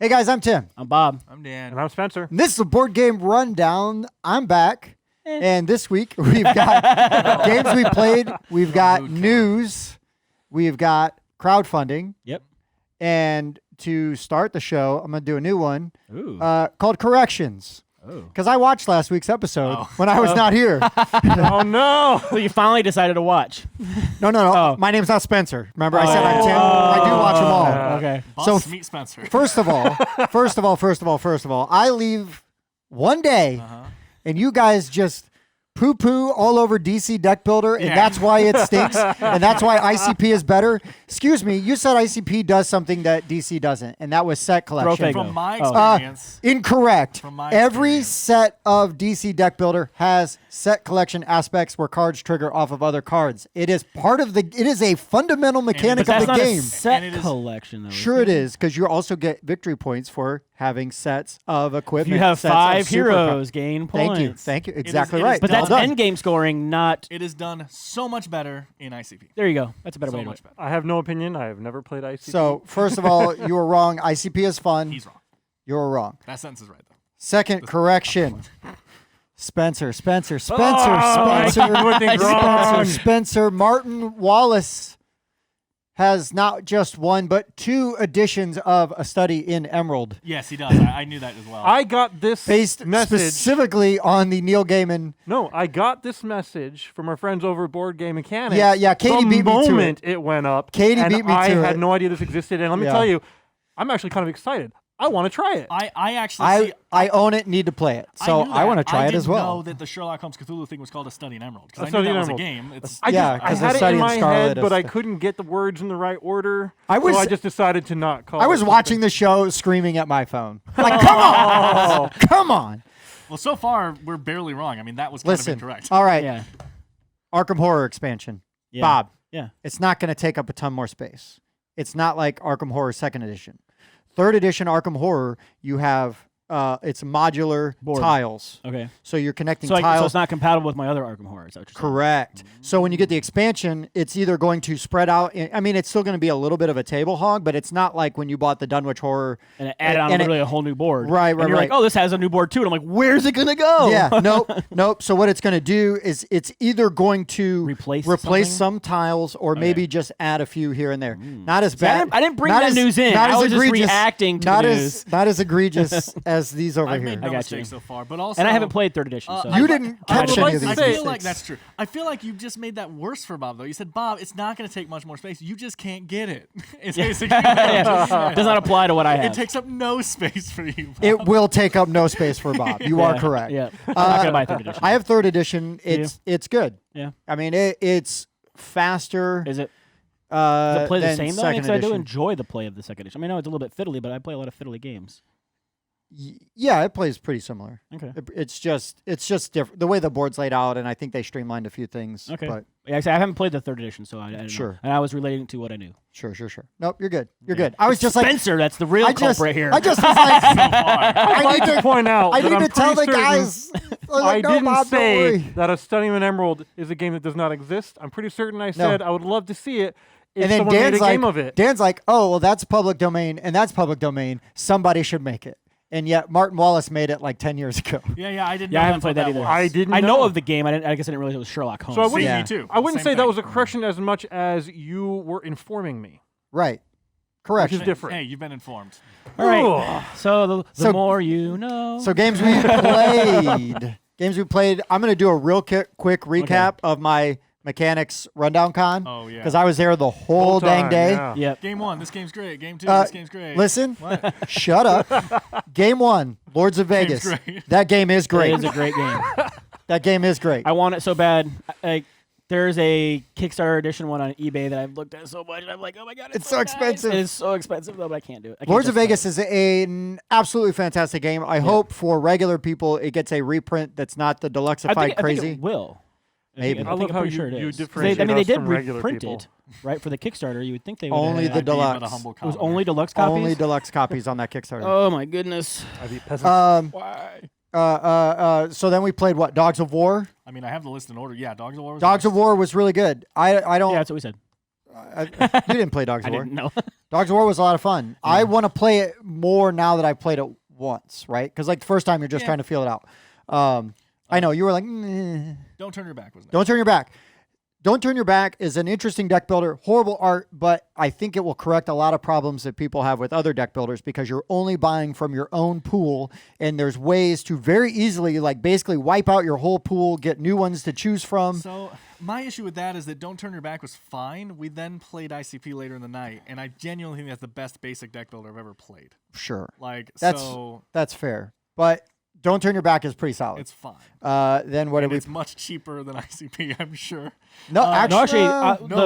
Hey guys, I'm Tim. I'm Bob. I'm Dan. And I'm Spencer. And this is a board game rundown. I'm back. And this week we've got games we played, we've got news, we've got crowdfunding. Yep. And to start the show, I'm going to do a new one called Corrections. Oh. Because I watched last week's episode when I was not here. Oh, no. Well, you finally decided to watch. No. Oh. My name's not Spencer. Remember, I said I'm Tim. I do watch them all. Okay. Boss, So, meet Spencer. First of all, I leave one day, and you guys just poo-poo all over DC Deck Builder, and that's why it stinks, and that's why ICP is better. Excuse me, you said ICP does something that DC doesn't, and that was set collection. From my experience. Incorrect. From my Every experience. set of DC Deck Builder has set collection aspects where cards trigger off of other cards. It is part of the. It is a fundamental mechanic But of that's the not game. a set And it is- collection, though. Sure, it is, because you also get victory points for having sets of equipment. If you have sets of 5 super heroes, gain points. Thank you. is- Exactly it is right. But Well that's done. end game scoring, not. It is done so much better in ICP. There you go. That's a better way So to do much it. better. I have no opinion. I have never played ICP. So, first of all, you were wrong. ICP is fun. He's wrong. You were wrong. That sentence is right, though. Second correction. Spencer. I think wrong. Spencer. Martin Wallace has not just one, but 2 editions of A Study in Emerald, Yes, he does. I knew that as well. I got this based message. specifically on the Neil Gaiman. No, I got this message from our friends over at Board Game Mechanics. Yeah, Katie the beat me to moment it went up. Katie and beat me I to had it. no idea this existed. And let me Yeah. tell you, I'm actually kind of excited. I want to try it. I actually I own it, need to play it. So knew I want to that. try it as I well. didn't know that the Sherlock Holmes Cthulhu thing was called A Study in Emerald. A Because I Study knew in that was a Emerald. game. It's, I Yeah, just, I 'cause had the it study in in my Scarlet head, but is I the- couldn't get the words in the right order. I was- so I just decided to not call I it was something. watching the show screaming at my phone. Like, come on! Come on! well, so far, we're barely wrong. I mean, that was kind Listen. of incorrect. All right. Yeah. Arkham Horror expansion. Yeah. Bob, Yeah. it's not going to take up a ton more space. It's not like Arkham Horror 2nd edition. 3rd edition Arkham Horror, you have it's modular Board. tiles. Okay. So you're connecting So tiles. it's not compatible with my other Arkham Horror. Is that what you're saying? Correct. So when you get the expansion, it's either going to spread out. I mean, it's still going to be a little bit of a table hog, but it's not like when you bought the Dunwich Horror. And it added on and literally a whole new board. Right, And right, you're right. like, oh, this has a new board too. And I'm like, where's it gonna go? Yeah, nope. So what it's going to do is it's either going to Replace something? some tiles or maybe just add a few here and there. Not as See, I bad. didn't- I didn't bring not that as- news in. Not I as was just egregious, reacting to not the as not as egregious as these over I've here. made no I got mistakes you. so far, but also And I haven't played 3rd edition. So You didn't I catch would any like of to these say- I feel like mistakes. that's true. I feel like you just made that worse for Bob, though. You said, Bob, it's not going to take much more space. You just can't get it. It's basically what I'm just saying. does not apply to what I have. It takes up no space for you, Bob. It will take up no space for Bob. You are correct. Yeah. I'm not gonna buy 3rd edition. I have 3rd edition. It's good. Yeah. I mean, it's faster. Is it? Does it play the than same though? 2nd Because I do edition. enjoy the play of the 2nd edition. I mean, I know it's a little bit fiddly, but I play a lot of fiddly games. Yeah, it plays pretty similar. Okay. It's just different. The way the board's laid out, and I think they streamlined a few things. Okay. But Yeah, I haven't played the 3rd edition, so I didn't Sure. know. And I was relating to what I knew. sure. Nope, you're good. You're good. I was just like, Spencer, that's the real I just, culprit here. I just was like, I'd like to point out I that need I'm to tell the pretty certain guys. I Like, no, didn't Bob, don't say worry. that A Study in Emerald is a game that does not exist. I'm pretty certain I said I would love to see it if And then someone made Dan's a like, game of it. Dan's like, oh, well, that's public domain, and that's public domain. Somebody should make it. And yet Martin Wallace made it like 10 years ago. Yeah, I didn't know Yeah, I haven't that's what played that either. was. I didn't I know know of the game. I guess I didn't realize it was Sherlock Holmes. So I See, wouldn't, Yeah. me too. I wouldn't Same say that thing. was a correction as much as you were informing me. Right. Correct. Which is different. Hey, you've been informed. All right. Ugh. So the So- more you know. So games we played. I'm going to do a real quick recap of my Mechanics Rundown Con. Oh, yeah. Because I was there the whole dang time, day. yeah. Yep. Game 1, this game's great. Game 2, Uh, this game's great. Listen, What? shut up. Game 1, Lords of Vegas. great. That game is great. It is a great game. That game is great. I want it so bad. There's a Kickstarter edition one on eBay that I've looked at so much, and I'm like, oh my god, It's so nice. expensive. It is so expensive though, but I can't do it. I can't Lords of justify Vegas is an absolutely fantastic game. I hope for regular people it gets a reprint that's not the I deluxeified think crazy. it will. Maybe. I I think love I'm how pretty sure it you is. 'Cause differentiate I mean, they us did from regular reprint people. it, right, for the Kickstarter. You would think they would. Only I'd the be but a deluxe. humble It was commoner. only deluxe copies. Only deluxe copies on that Kickstarter. Oh my goodness. Are the peasants? Why? So then we played what? Dogs of War. I mean, I have the list in order. Yeah, Dogs of War. Was Dogs of nice. War was really good. I don't. Yeah, that's what we said. you didn't play Dogs I of War. didn't know. Dogs of War was a lot of fun. Yeah. I want to play it more now that I've played it once, right? Because like the first time you're just trying to feel it out. I know you were like, Don't Turn Your Back was nice. Don't Turn Your Back. Don't Turn Your Back is an interesting deck builder, horrible art, but I think it will correct a lot of problems that people have with other deck builders because you're only buying from your own pool, and there's ways to very easily, like, basically wipe out your whole pool, get new ones to choose from. So my issue with that is that Don't Turn Your Back was fine. We then played ICP later in the night, and I genuinely think that's the best basic deck builder I've ever played. Sure. Like, that's fair. But Don't Turn Your Back is pretty solid. It's fine. Then what did we? It's much cheaper than ICP, I'm sure. No, actually,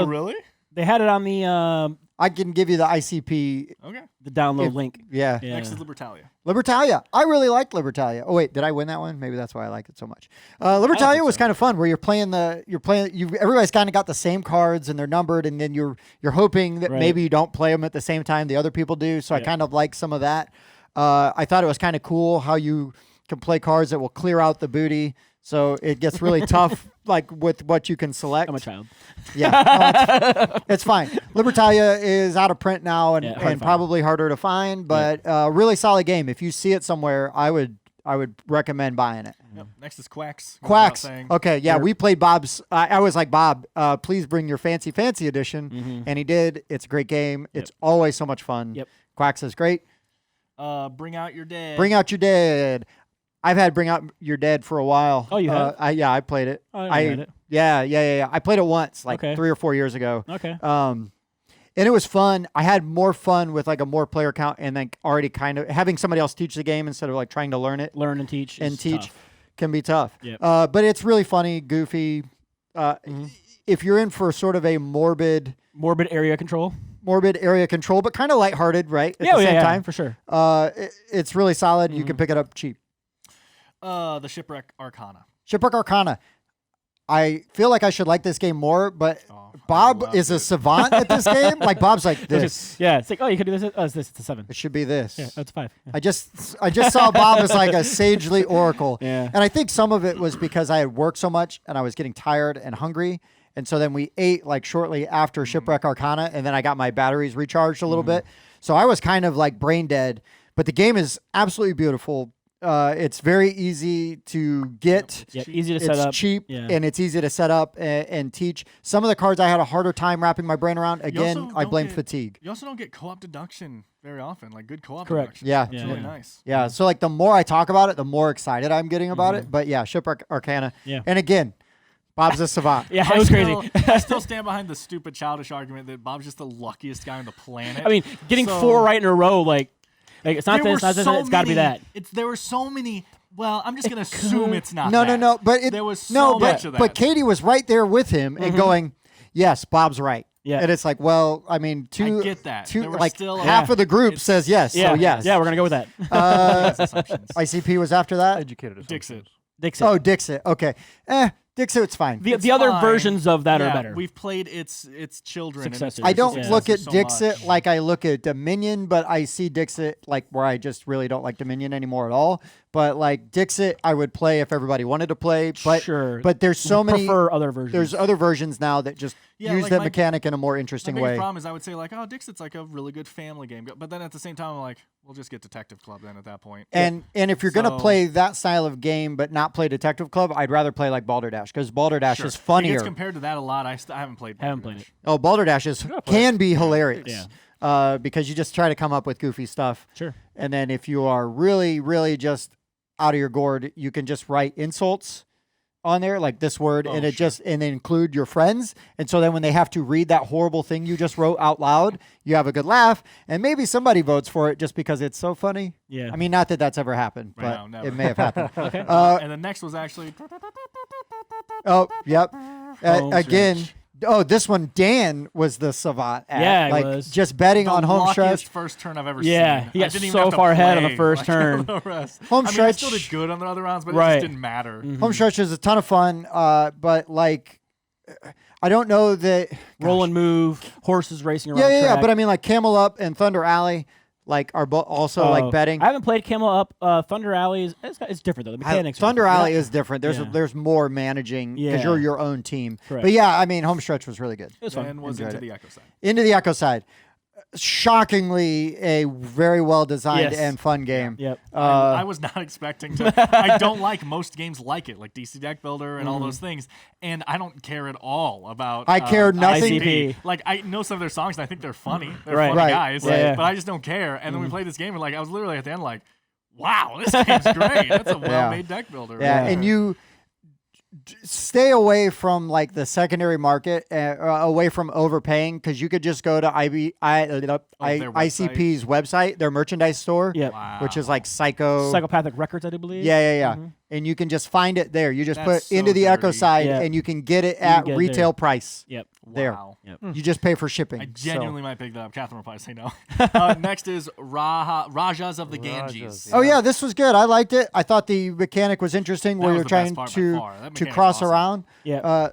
really? They had it on the. I can give you the ICP. Okay. The download link. Yeah. Next is Libertalia. Libertalia. I really liked Libertalia. Oh wait, did I win that one? Maybe that's why I like it so much. Libertalia was kind of fun, where everybody's kind of got the same cards and they're numbered, and then you're hoping that maybe you don't play them at the same time the other people do. So I kind of like some of that. I thought it was kind of cool how you can play cards that will clear out the booty. So it gets really tough, like with what you can select. I'm a child. Yeah, no, it's fine. Libertalia is out of print now and probably harder to find, but really solid game. If you see it somewhere, I would recommend buying it. Yep. Next is Quacks. Quacks. Okay, yeah, we played Bob's. I was like, Bob, please bring your fancy edition, and he did. It's a great game. It's always so much fun. Yep. Quacks is great. Bring Out Your Dead. Bring Out Your Dead. I've had Bring Out Your Dead for a while. Oh, you have? I played it. I it. Yeah. I played it once, like 3 or 4 years ago. Okay. And it was fun. I had more fun with like a more player count and then already kind of having somebody else teach the game instead of like trying to learn it. Learn and teach. Can be tough. Yep. But it's really funny, goofy. If you're in for sort of a morbid area control, but kind of lighthearted, right? At the same time, for sure. It's really solid. You can pick it up cheap. The Shipwreck Arcana. Shipwreck Arcana. I feel like I should like this game more, but Bob is a savant at this game. Like Bob's like this. It's like, oh, you can do this. Oh, it's a 7. It should be this. Yeah, it's 5. Yeah. I just saw Bob as like a sagely oracle. Yeah. And I think some of it was because I had worked so much and I was getting tired and hungry. And so then we ate like shortly after Shipwreck Arcana, and then I got my batteries recharged a little bit. So I was kind of like brain dead. But the game is absolutely beautiful. It's very easy to get. Easy to set up. It's cheap, and it's easy to set up and teach. Some of the cards I had a harder time wrapping my brain around. Again, I blame fatigue. You also don't get co-op deduction very often, like good co-op Correct. deduction. Yeah. It's really nice. Yeah, so like the more I talk about it, the more excited I'm getting about it. But yeah, Shipwreck Arcana. Yeah. And again, Bob's a savant. Yeah, it was crazy. I still stand behind the stupid childish argument that Bob's just the luckiest guy on the planet. I mean, getting 4 right in a row, like it's not this, it's got to be that. There were so many. Well, I'm just gonna assume it's not. No. But there was so much of that. But Katie was right there with him and going, "Yes, Bob's right." Yeah. And it's like, well, I mean, I get that. Like half of the group says yes. Yeah. So yes. Yeah, we're gonna go with that. ICP was after that. Educated Dixit. Oh, Dixit. Okay. Dixit's fine. The other versions of that are better. We've played its children. Successors. I don't look at so Dixit much. like I look at Dominion, but I see Dixit like where I just really don't like Dominion anymore at all. But like Dixit, I would play if everybody wanted to play. But sure. But there's so many. Prefer other versions. There's other versions now that just use like that mechanic in a more interesting my way. biggest problem is I would say like, oh, Dixit's like a really good family game, but then at the same time I'm like, we'll just get Detective Club then at that point. And if you're gonna play that style of game but not play Detective Club, I'd rather play like Balderdash because Balderdash is funnier. It gets compared to that a lot. I haven't played. Played it. Oh, Balderdash can be hilarious. Yeah. Because you just try to come up with goofy stuff. Sure. And then if you are really, really just out of your gourd, you can just write insults on there, like this word, and then include your friends. And so then when they have to read that horrible thing you just wrote out loud, you have a good laugh, and maybe somebody votes for it just because it's so funny. Yeah. I mean, not that that's ever happened, but never. it may have happened. Okay. And the next was actually. Oh, yep. Home Again. stretch. Oh, this one, Dan was the savant at. Yeah, like, was. Just betting on home stretch. First turn I've ever Yeah, seen. he got I didn't even so have to far ahead on the play, first like, turn. the rest. Home I stretch. still did good on the other rounds, but it Right. just didn't matter. Home stretch is a ton of fun, but like, I don't know that. Roll and move, horses racing around. Yeah. track. But I mean, like Camel Up and Thunder Alley, like are also like betting. I haven't played Camel Up. Thunder Alley it's different though. The mechanics. Thunder are Alley is different. Yeah. There's more managing because you're your own team. Correct. But yeah, I mean, home stretch was really good. It was fun. And was Enjoyed into it. the Echo side. Into the Echo side. shockingly a very well designed Yes. and fun game. Yep. I was not expecting to. I don't like most games like it, like DC Deck Builder and all those things, and I don't care at all about. I care nothing. ICP. Like I know some of their songs, and I think they're funny. They're Right. funny Right. guys, Right. but I just don't care. And then we played this game, and like I was literally at the end, like, wow, this game's great. That's a well-made deck builder. Yeah, Yeah. and you stay away from like the secondary market, away from overpaying, because you could just go to ICP's website, their merchandise store, Yep. Wow. which is like Psycho. Psychopathic Records, I do believe. Yeah. And you can just find it there. You just That's put into so the Echo dirty. side, Yeah. and you can get it can at get it retail there. price. Yep. There. Wow. Yep. You just pay for shipping. I So- genuinely might pick that up. Catherine will probably say no. Next is Rajas of the Ganges. Oh yeah, this was good. I liked it. I thought the mechanic was interesting, That where was you're the trying best part by far. That to mechanic's cross awesome. around. Yeah.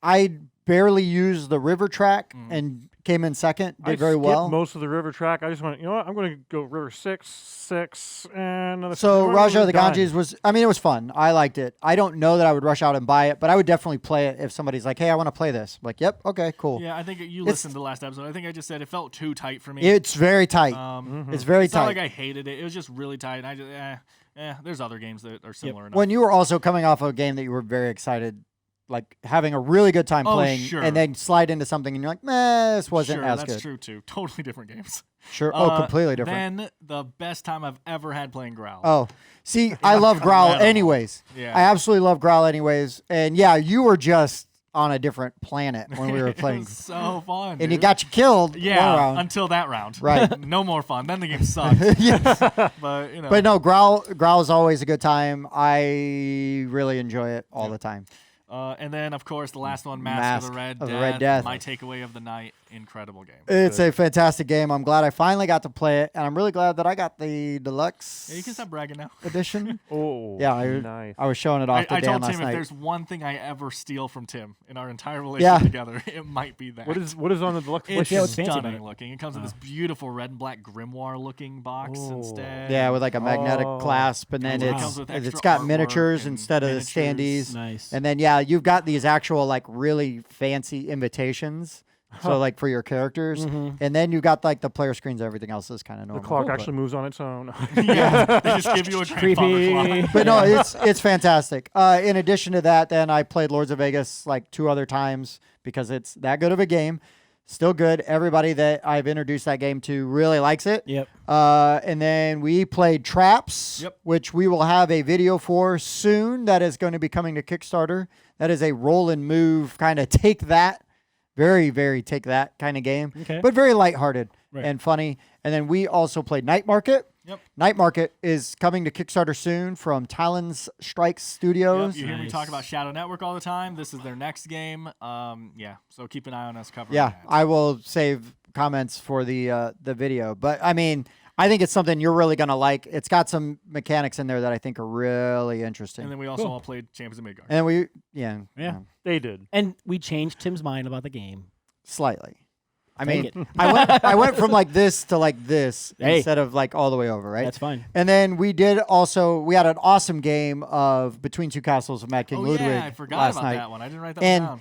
I barely used the river track and came in second. Did very well. Most of the river track. I just went, you know what? I'm going to go river 6, and another. So Raja of the done. Ganges was, I mean, it was fun. I liked it. I don't know that I would rush out and buy it, but I would definitely play it if somebody's like, hey, I want to play this. I'm like, yep, okay, cool. Yeah, I think you It's- listened to the last episode. I think I just said it felt too tight for me. It's very tight. It's very It's not tight. like I hated it. It was just really tight. And I just, there's other games that are similar enough. When you were also coming off of a game that you were very excited, like having a really good time playing, sure. and then slide into something and you're like, meh, this wasn't sure, as that's good. true too. Totally different games. Sure. Oh, completely different. Then the best time I've ever had playing Growl. Oh, see, I love Growl Incredible. anyways. Yeah. I absolutely love Growl anyways. And yeah, you were just on a different planet when we were It playing. was so fun. And you dude. got you killed yeah one round. until that round. Right. No more fun. Then the game sucked. Yes. But you know. But no, Growl is always a good time. I really enjoy it all the time. And then of course the last one, Mask Mask of the Red of the Death. Red Death. My takeaway of the night. Incredible game. It's a fantastic game. I'm glad I finally got to play it, and I'm really glad that I got the deluxe Yeah, you can stop bragging now. edition. Oh, Yeah, nice. I was showing it off to I Dan told last Tim if night. there's one thing I ever steal from Tim in our entire relationship Yeah. together, it might be that. What is on the deluxe It's edition? what's fancy about stunning it? looking. It comes in this beautiful red and black grimoire looking box Oh. instead. Yeah, with like a magnetic Oh. clasp, and then It Wow. comes with it's extra got artwork miniatures and instead of the miniatures. standees. Nice. And then yeah, you've got these actual like really fancy invitations. So like for your characters, and then you got like the player screens. Everything else is kind of The normal. clock but- actually moves on its own. Yeah, they just give you a grandfather Creepy. clock. But no, it's fantastic. In addition to that, then I played Lords of Vegas like 2 other times because it's that good of a game. Still good. Everybody that I've introduced that game to really likes it. Yep. And then we played Traps, Yep. which we will have a video for soon. That is going to be coming to Kickstarter. That is a roll and move kind of take that, very, very take that kind of game, Okay. but very lighthearted Right. and funny. And then we also played Night Market. Yep. Night Market is coming to Kickstarter soon from Talon's Strike Studios. Yep, you hear me Nice. talk about Shadow Network all the time. This is their next game. Yeah, so keep an eye on us covering Yeah, that. I will save comments for the video. But I mean, I think it's something you're really gonna like. It's got some mechanics in there that I think are really interesting. And then we also all played Champions of Midgard. And then we, yeah, They did. And we changed Tim's mind about the game. slightly. I Take mean, it. I went from like this to like this Hey. instead of like all the way over, right? That's fine. And then we had an awesome game of Between Two Castles of Mad King Oh Ludwig yeah, I forgot last about night. that one. I didn't write that And one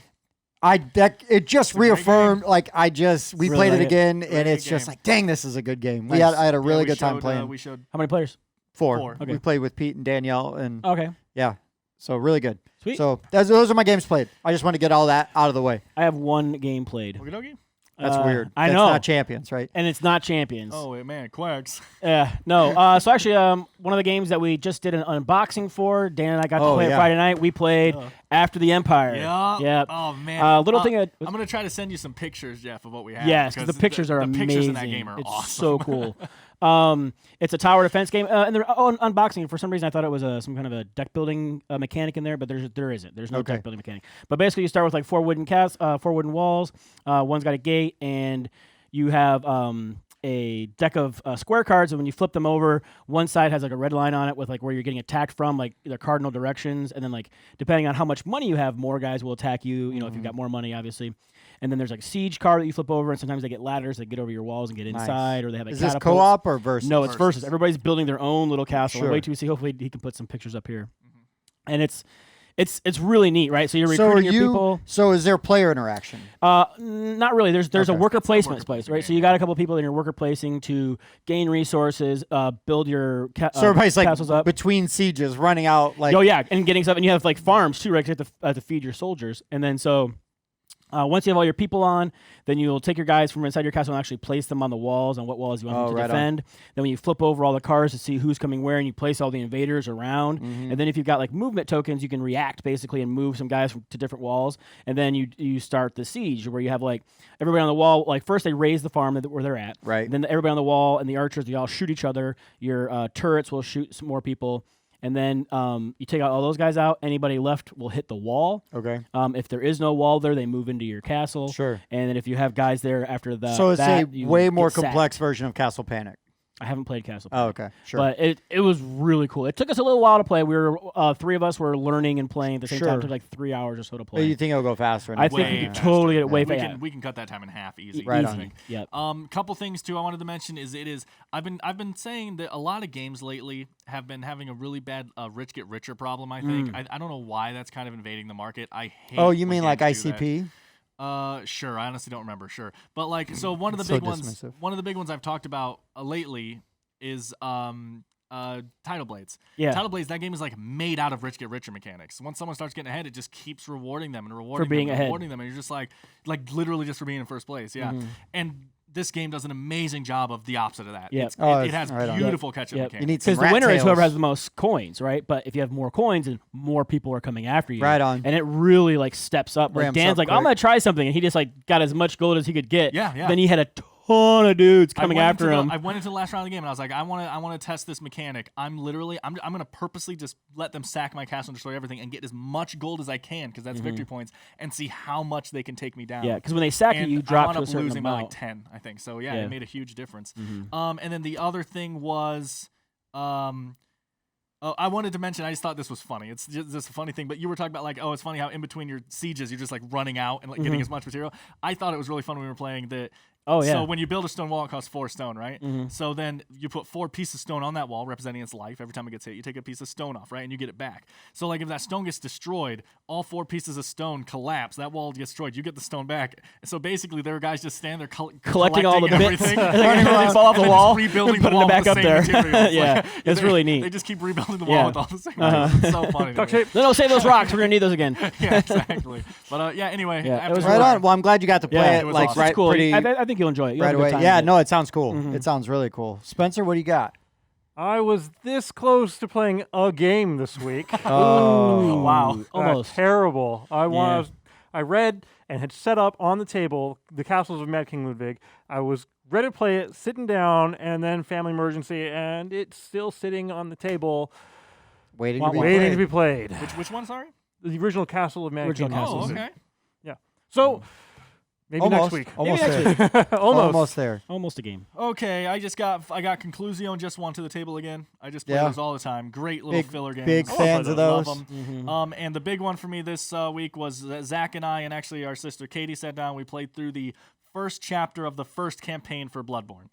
down. It just a great reaffirmed game. like we Really played it like it. again, Really and good it's just game. like, dang, this is a good game. Nice. I had a Yeah, really we good time showed, playing. we showed How many players? Four. Okay. We played with Pete and Danielle, and Okay. yeah, so really good. Sweet. So those are my games played. I just want to get all that out of the way. I have one game played. Okie dokie. That's weird. I That's know. not Champions, right? And it's not Champions. Oh wait, man, quacks. No. So actually, one of the games that we just did an unboxing for, Dan and I got to Oh, play it yeah. Friday night. We played After the Empire. Yeah. Yep. Oh man. Little thing. I'm gonna try to send you some pictures, Jeff, of what we have. Yes, because the pictures are the amazing. pictures in that game are it's awesome. so cool. It's a tower defense game, and they're unboxing. For some reason, I thought it was some kind of a deck building mechanic in there, but there isn't. There's no Okay. deck building mechanic. But basically, you start with like 4 wooden walls. One's got a gate, and you have a deck of square cards, and when you flip them over, one side has like a red line on it with like where you're getting attacked from, like their cardinal directions, and then like depending on how much money you have, more guys will attack you. You know, if you've got more money, obviously. And then there's like a siege card that you flip over, and sometimes they get ladders that get over your walls and get Nice. inside, or they have like Is this catapults. co-op or versus? No, it's versus. Everybody's building their own little castle. Sure. Wait till you see. Hopefully, he can put some pictures up here. And it's It's really neat, right? So you're So recruiting your people. So is there player interaction? Not really. There's a worker placement place, right? game, So you got a couple people in your worker placing to gain resources, build your So everybody's like castles up. between sieges, running out like. Oh yeah, and getting stuff, and you have like farms too, right? 'Cause you have to feed your soldiers, and then so. Once you have all your people on, then you'll take your guys from inside your castle and actually place them on the walls on what walls you want them to defend. Then when you flip over all the cars to see who's coming where, and you place all the invaders around. And then if you've got like movement tokens, you can react basically and move some guys to different walls. And then you start the siege where you have like everybody on the wall. Like first they raise the farm where they're at. Right. Then everybody on the wall and the archers, they all shoot each other. Your turrets will shoot some more people. And then you take out all those guys out. Anybody left will hit the wall. Okay. If there is no wall there, they move into your castle. Sure. And then if you have guys there after that, So it's a you way get more sacked. complex version of Castle Panic. I haven't played Castle. Oh, okay. Sure. But it was really cool. It took us a little while to play. We were three of us were learning and playing at the same time. It took like 3 hours or so to But play. you think it'll go faster? I think we could totally get it way faster. We can cut that time in half easy. Right easy. on. Yep. Couple things too I wanted to mention is I've been saying that a lot of games lately have been having a really bad rich get richer problem. I think I don't know why that's kind of invading the market. I hate. Oh, you when mean like games do that. ICP? Sure. I honestly don't remember. Sure, but like, so one of the So big ones. dismissive. One of the big ones I've talked about lately is Tidal Blades. Yeah. Tidal Blades. That game is like made out of rich get richer mechanics. Once someone starts getting ahead, it just keeps rewarding them and rewarding being them and ahead. rewarding them, and you're just like literally just for being in first place. Yeah. And this game does an amazing job of the opposite of that. Yep. It has right on. beautiful catch-up Yep. mechanics. You need some Because the rat winner is whoever tails. has the most coins, right? But if you have more coins, and more people are coming after you. Right on. And it really like steps up. Like Ramps Dan's up like, quick. I'm gonna try something, and he just like got as much gold as he could get. Yeah, yeah. Then he had a ton of dudes coming after him. I went into the last round of the game and I was like, I want to test this mechanic. I'm gonna purposely just let them sack my castle and destroy everything and get as much gold as I can because that's victory points and see how much they can take me down. Yeah, because when they sack you, And you drop I to wound a up certain losing by amount. like 10, I think. So yeah, Yeah. it made a huge difference. And then the other thing was, I wanted to mention. I just thought this was funny. It's just a funny thing. But you were talking about like, oh, it's funny how in between your sieges you're just like running out and like getting as much material. I thought it was really fun when we were playing that. Oh, yeah. So when you build a stone wall, it costs 4 stone, right? So then you put 4 pieces of stone on that wall, representing its life. Every time it gets hit, you take a piece of stone off, right? And you get it back. So like if that stone gets destroyed, all 4 pieces of stone collapse. That wall gets destroyed. You get the stone back. So basically, there are guys just standing there Collecting all the bits. everything. Running around, and fall off the then wall, just rebuilding and the putting wall it back with up the there. same materials. Yeah, Like, it's really neat. They just keep rebuilding the Yeah. wall with all the same materials. It's so funny. to me. No, save those rocks. We're gonna need those again. Yeah, exactly. But yeah, anyway. Yeah, it after was Right that- on. Well, I'm glad you got to play Yeah, it it was like awesome. right It's cool. pretty I think you'll enjoy it. You'll right have a good away. time Yeah, with it. no, it sounds cool. It sounds really cool. Spencer, what do you got? I was this close to playing a game this week. Oh, wow. Almost. Terrible. I read and had set up on the table the Castles of Mad King Ludwig. I was ready to play it, sitting down, and then family emergency, and it's still sitting on the table, Waiting to be waiting played. to be played. Which one? Sorry. The original Castle of Mad Original King Castle. Oh, Ludwig. okay. Yeah. So maybe Almost. next week. Almost Maybe there. Almost there. Almost a game. Okay, I got Concluzio and just one to the table again. I just play Yeah. those all the time. Great little filler games. Big fans of Love those. 'em. And the big one for me this week was that Zach and I, and actually our sister Katie, sat down. We played through the first chapter of the first campaign for Bloodborne.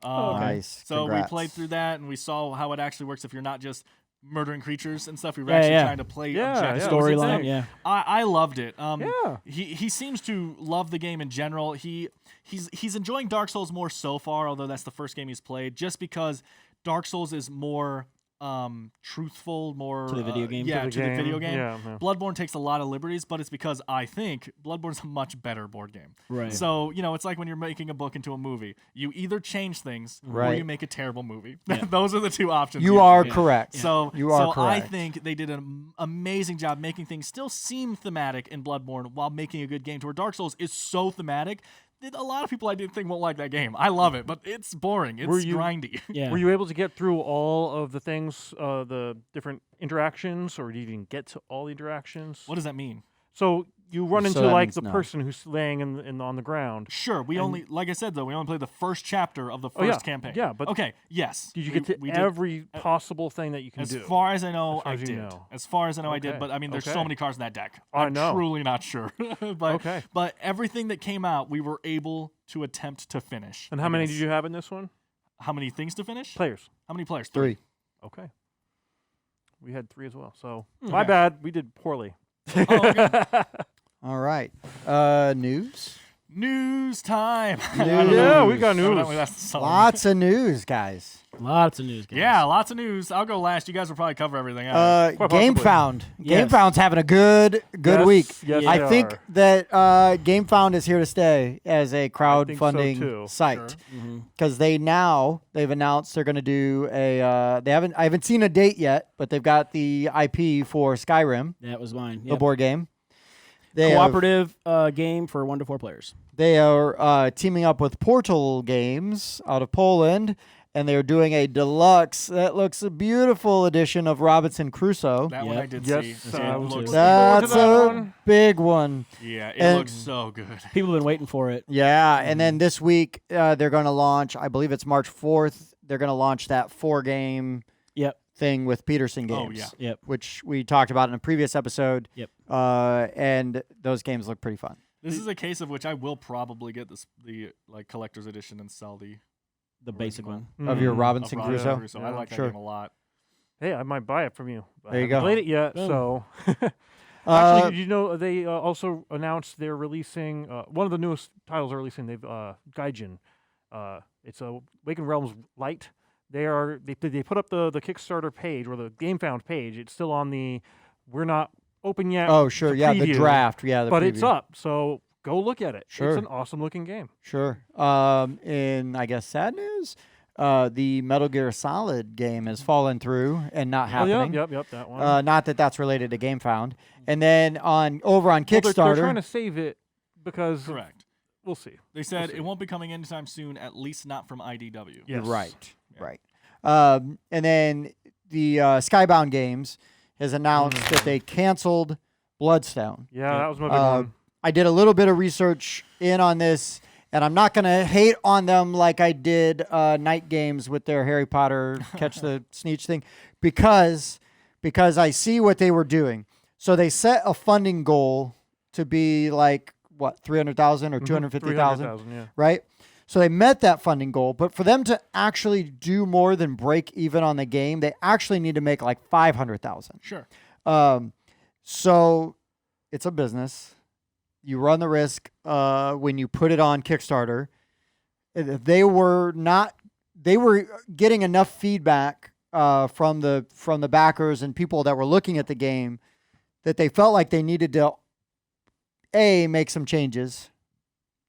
Nice. So Congrats. we played through that, and we saw how it actually works if you're not just murdering creatures and stuff. You're actually yeah. trying to play Yeah, objectives. yeah. It's Storyline, insane. yeah. I loved it. Yeah. He seems to love the game in general. He's enjoying Dark Souls more so far, although that's the first game he's played, just because Dark Souls is more truthful, more To the video game? Yeah, To the to the game. video game. Yeah, yeah. Bloodborne takes a lot of liberties, but it's because I think Bloodborne's a much better board game. Right. So, it's like when you're making a book into a movie. You either change things or Right. you make a terrible movie. Those are the two options. You usually. are correct. So, you are so I correct. think they did an amazing job making things still seem thematic in Bloodborne while making a good game. To where Dark Souls is so thematic that a lot of people I didn't think won't like that game. I love it, but it's boring. It's grindy. Yeah. Were you able to get through all of the things, the different interactions, or did you even get to all the interactions? What does that mean? So you run So into that like means the no. person who's laying on the ground. Sure, we only, like I said though, we only played the first chapter of the Oh, yeah. first campaign. Yeah, but okay, yes. Did you we- get to we did- every possible thing that you can As do? far as I know, As far I as you did. know. As far as I know, I did. Okay. But I mean, there's so Okay. many cards in that deck. I I'm know. truly not sure. but Okay. but everything that came out, we were able to attempt to finish. And how many did you have in this one? How many things to finish? Players. How many players? 3. Okay. We had 3 as well. So Okay. my bad. We did poorly. Oh, okay. All right. News. News time. Yeah, we got news. Evidently that's the song. Lots of news, guys. Lots of news. Guys. Yeah, lots of news. I'll go last. You guys will probably cover everything else. Quite possibly. Gamefound. Yes. Gamefound's having a good Yes, week. yes, I they think are. that Gamefound is here to stay as a think so, crowdfunding too. site Mm-hmm. because they've announced they're going to do a. I haven't seen a date yet, but they've got the IP for Skyrim, That was mine. the Yep. board game. They have- Cooperative game for 1 to 4 players. They are teaming up with Portal Games out of Poland, and they're doing a deluxe that looks a beautiful edition of Robinson Crusoe. That one Yep. I did Yes, see. I It was looks, looking That's forward to that a one. big one. yeah, it And- looks so good. People have been waiting for it. Yeah, and then this week they're going to launch, I believe it's March 4th, they're going to launch that 4-game Yep. thing with Petersen Oh, games. yeah. Yep. Which we talked about in a previous episode. Yep. And those games look pretty fun. This is a case of which I will probably get the collector's edition and sell the The basic one. Of your Mm. Robinson of Crusoe. Crusoe. I Yeah, like sure. that game a lot. Hey, I might buy it from you. I There you haven't go. played it yet, Boom. so. Uh, Actually, did you know they also announced they're releasing one of the newest titles they're releasing? They've Gaijin. It's a Awakened Realms Light. They put up the Kickstarter page or the Gamefound page. It's still on the. We're not open yet. oh, sure. the Yeah, the preview, draft. Yeah, the but it's preview. up. So go look at it. Sure. It's an awesome looking game. Sure. In, I guess, sad news, the Metal Gear Solid game has fallen through and not happening. Oh, yep, that one. Not that that's related to GameFound. And then over on Well, Kickstarter, they're trying to save it because Correct. we'll see. They said see. it won't be coming anytime soon, at least not from IDW. Yes. right, Yeah. right. And then the Skybound Games has announced that they canceled Bloodstone. Yeah, that was my big Uh, one. I did a little bit of research in on this, and I'm not going to hate on them like I did Night Games with their Harry Potter Catch the Sneak thing because I see what they were doing. So they set a funding goal to be like, what, 300,000 or 250,000, 300,000, yeah. right? So they met that funding goal, but for them to actually do more than break even on the game, they actually need to make like 500,000. Sure. So it's a business. You run the risk when you put it on Kickstarter. They were getting enough feedback from the backers and people that were looking at the game that they felt like they needed to make some changes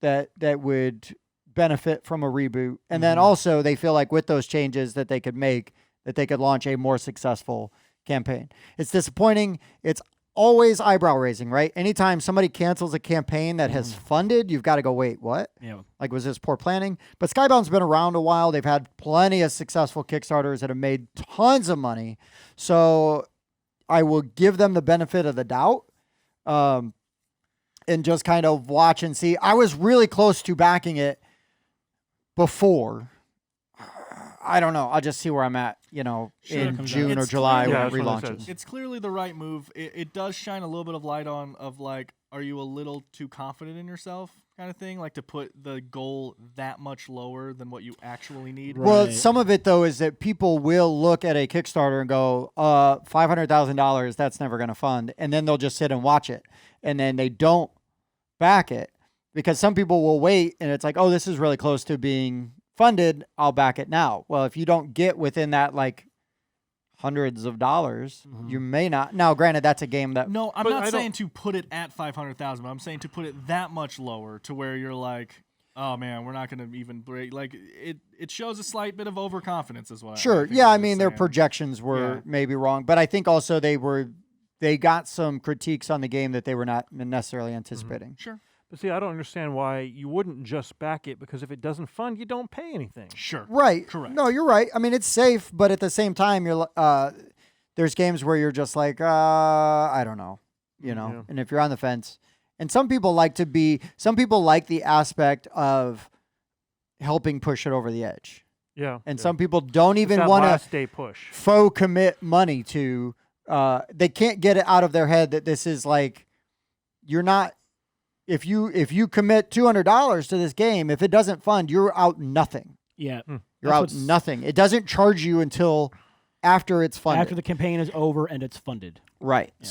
that would benefit from a reboot, and then also they feel like with those changes that they could launch a more successful campaign. It's disappointing. It's always eyebrow raising, right? Anytime somebody cancels a campaign that has funded, you've got to go, wait, what? Yeah. Like, was this poor planning? But Skybound's been around a while. They've had plenty of successful Kickstarters that have made tons of money. So I will give them the benefit of the doubt and just kind of watch and see. I was really close to backing it before. I don't know. I'll just see where I'm at, Sure. in Comes June out. or It's July clearly- when Yeah, it that's what it relaunches. says. It's clearly the right move. It does shine a little bit of light on of like, are you a little too confident in yourself kind of thing? Like to put the goal that much lower than what you actually need. Right. Well, some of it though is that people will look at a Kickstarter and go, $500,000, that's never going to fund, and then they'll just sit and watch it, and then they don't back it because some people will wait, and it's like, oh, this is really close to being funded, I'll back it now. Well, if you don't get within that like hundreds of dollars, you may not. Now, granted, that's a game that No, I'm But not I saying to put it at 500,000. But I'm saying to put it that much lower to where you're like, oh man, we're not going to even break. Like it shows a slight bit of overconfidence, is what. Sure. I think Yeah, is I mean, their saying. projections were Yeah. maybe wrong, but I think also they got some critiques on the game that they were not necessarily anticipating. Sure. But see, I don't understand why you wouldn't just back it because if it doesn't fund, you don't pay anything. Sure. Right. Correct. No, you're right. I mean, it's safe, but at the same time, there's games where you're just like, I don't know, Yeah. and if you're on the fence, and some people like the aspect of helping push it over the edge. Yeah. And yeah. some people don't It's even that want to last day push. faux commit money to. They can't get it out of their head that this is like, you're not. If you commit $200 to this game, if it doesn't fund, you're out nothing. Yeah. You're That's out what's- nothing. It doesn't charge you until after it's funded. After the campaign is over and it's funded. Right. Yeah.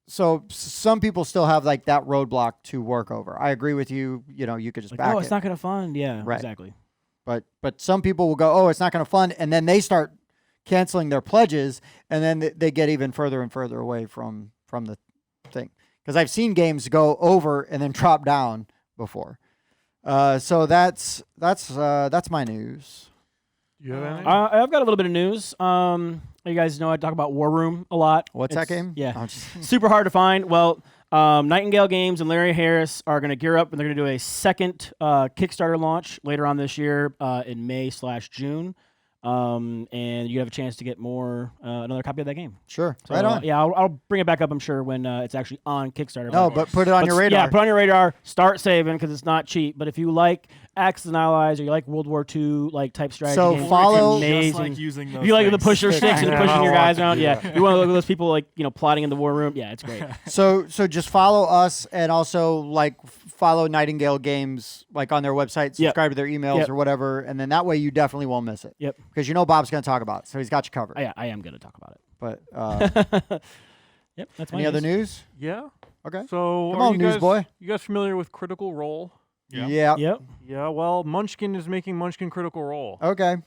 So some people still have like that roadblock to work over. I agree with you. You could just back it. It's not going to fund. Yeah, right. Exactly. But some people will go, oh, it's not going to fund, and then they start canceling their pledges, and then they get even further and further away from the thing. Because I've seen games go over and then drop down before. So that's my news. You have anything? I've got a little bit of news. You guys know I talk about War Room a lot. What's that game? Yeah, super hard to find. Well, Nightingale Games and Larry Harris are going to gear up, and they're going to do a second Kickstarter launch later on this year in May/June. And you have a chance to get another copy of that game. Sure, So, right on. Yeah, I'll bring it back up, I'm sure, when it's actually on Kickstarter. No, but put it on your radar. Yeah, put it on your radar. Start saving because it's not cheap. But if you like Axis and Allies or you like World War II type strategy, so games, follow. it's amazing. Just like using those if you like the things. pusher sticks and pushing your guys around, yeah. you want to look at those people plotting in the war room. Yeah, it's great. So just follow us and also follow Nightingale Games on their website, subscribe to their emails or whatever, and then that way you definitely won't miss it. Yep. Because Bob's going to talk about it, so he's got you covered. Yeah, I am going to talk about it. But Yep, that's my any other news? Yeah. Okay. So Come are on, you news guys, boy. You guys familiar with Critical Role? Yeah. Yep. Yeah. Well, Munchkin is making Munchkin Critical Role. Okay.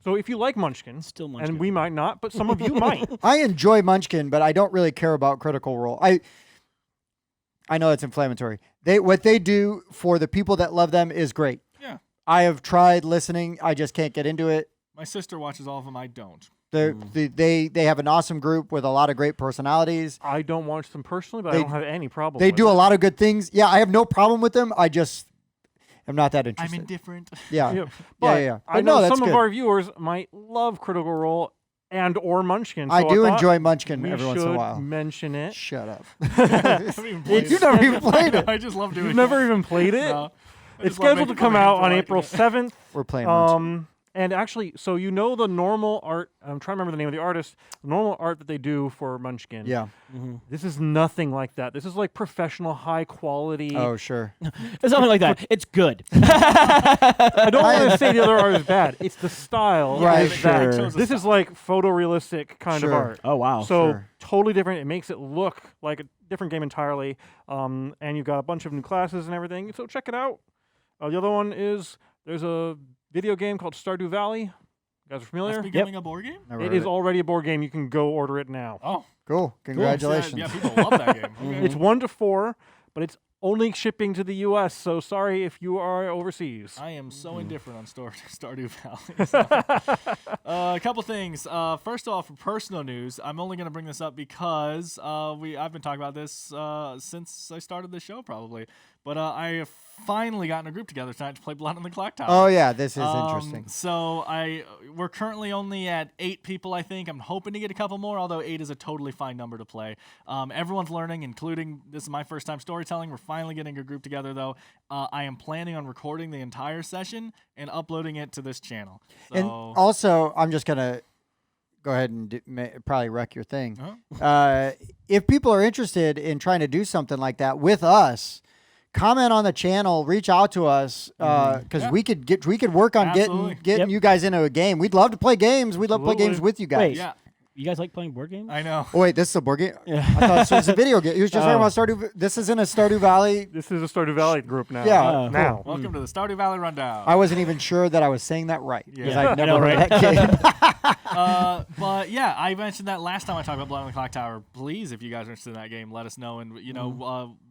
So if you like Munchkin, Still Munchkin. and we might not, but some of you might. I enjoy Munchkin, but I don't really care about Critical Role. I know it's inflammatory. What they do for the people that love them is great. Yeah. I have tried listening. I just can't get into it. My sister watches all of them. I don't. They have an awesome group with a lot of great personalities. I don't watch them personally, but I don't have any problem. They with do it. a lot of good things. Yeah, I have no problem with them. I just am not that interested. I'm indifferent. Yeah. Yeah. Yeah. I But know no, that's some good. of our viewers might love Critical Role or Munchkin. So I do thought enjoy Munchkin we every once in a should while. mention it. Shut up. You've You've never even played it. I just love doing You've it. never even played it? No. I It's just love scheduled to making come fun of out people on liking April it. 7th. We're playing Munchkin. And actually, so the normal art, I'm trying to remember the name of the artist, the normal art that they do for Munchkin. Yeah. This is nothing like that. This is like professional, high quality. Oh, sure. It's something like that. It's good. I don't want to say the other art is bad. It's the style. Right, is that. sure. This is like photorealistic kind of Sure. art. Oh, wow. So Sure. totally different. It makes it look like a different game entirely. And you've got a bunch of new classes and everything. So check it out. The other one is there's a video game called Stardew Valley. You guys are familiar? That's becoming a board game? Never It heard is already a board game. You can go order it now. Oh. Cool. Congratulations. Yeah, people love that game. Okay. It's 1 to 4, but it's only shipping to the U.S., so sorry if you are overseas. I am so indifferent on Stardew Valley. So. A couple things. First off, for personal news, I'm only going to bring this up because I've been talking about this since I started the show, probably. But I have finally gotten a group together tonight to play Blood on the Clocktower. Oh, yeah. This is interesting. So we're currently only at 8 people, I think. I'm hoping to get a couple more, although 8 is a totally fine number to play. Everyone's learning, including this is my first time storytelling. We're finally getting a group together, though. I am planning on recording the entire session and uploading it to this channel. So, And also, I'm just going to go ahead and probably wreck your thing. If people are interested in trying to do something like that with us, comment on the channel, reach out to us because we could work on Absolutely. getting you guys into a game. We'd love to play games. We'd love to play games with you guys. Wait. yeah, You guys like playing board games? I know. Oh wait, this is a board game. Yeah. I thought this was a video game. He was just talking about Stardew. This is in a Stardew Valley. This is a Stardew Valley group now. Yeah. Oh, now. Welcome to the Stardew Valley Rundown. I wasn't even sure that I was saying that right because Yeah. I'd never know, heard right? that game. But yeah, I mentioned that last time I talked about Blood on the Clocktower. Please, if you guys are interested in that game, let us know, and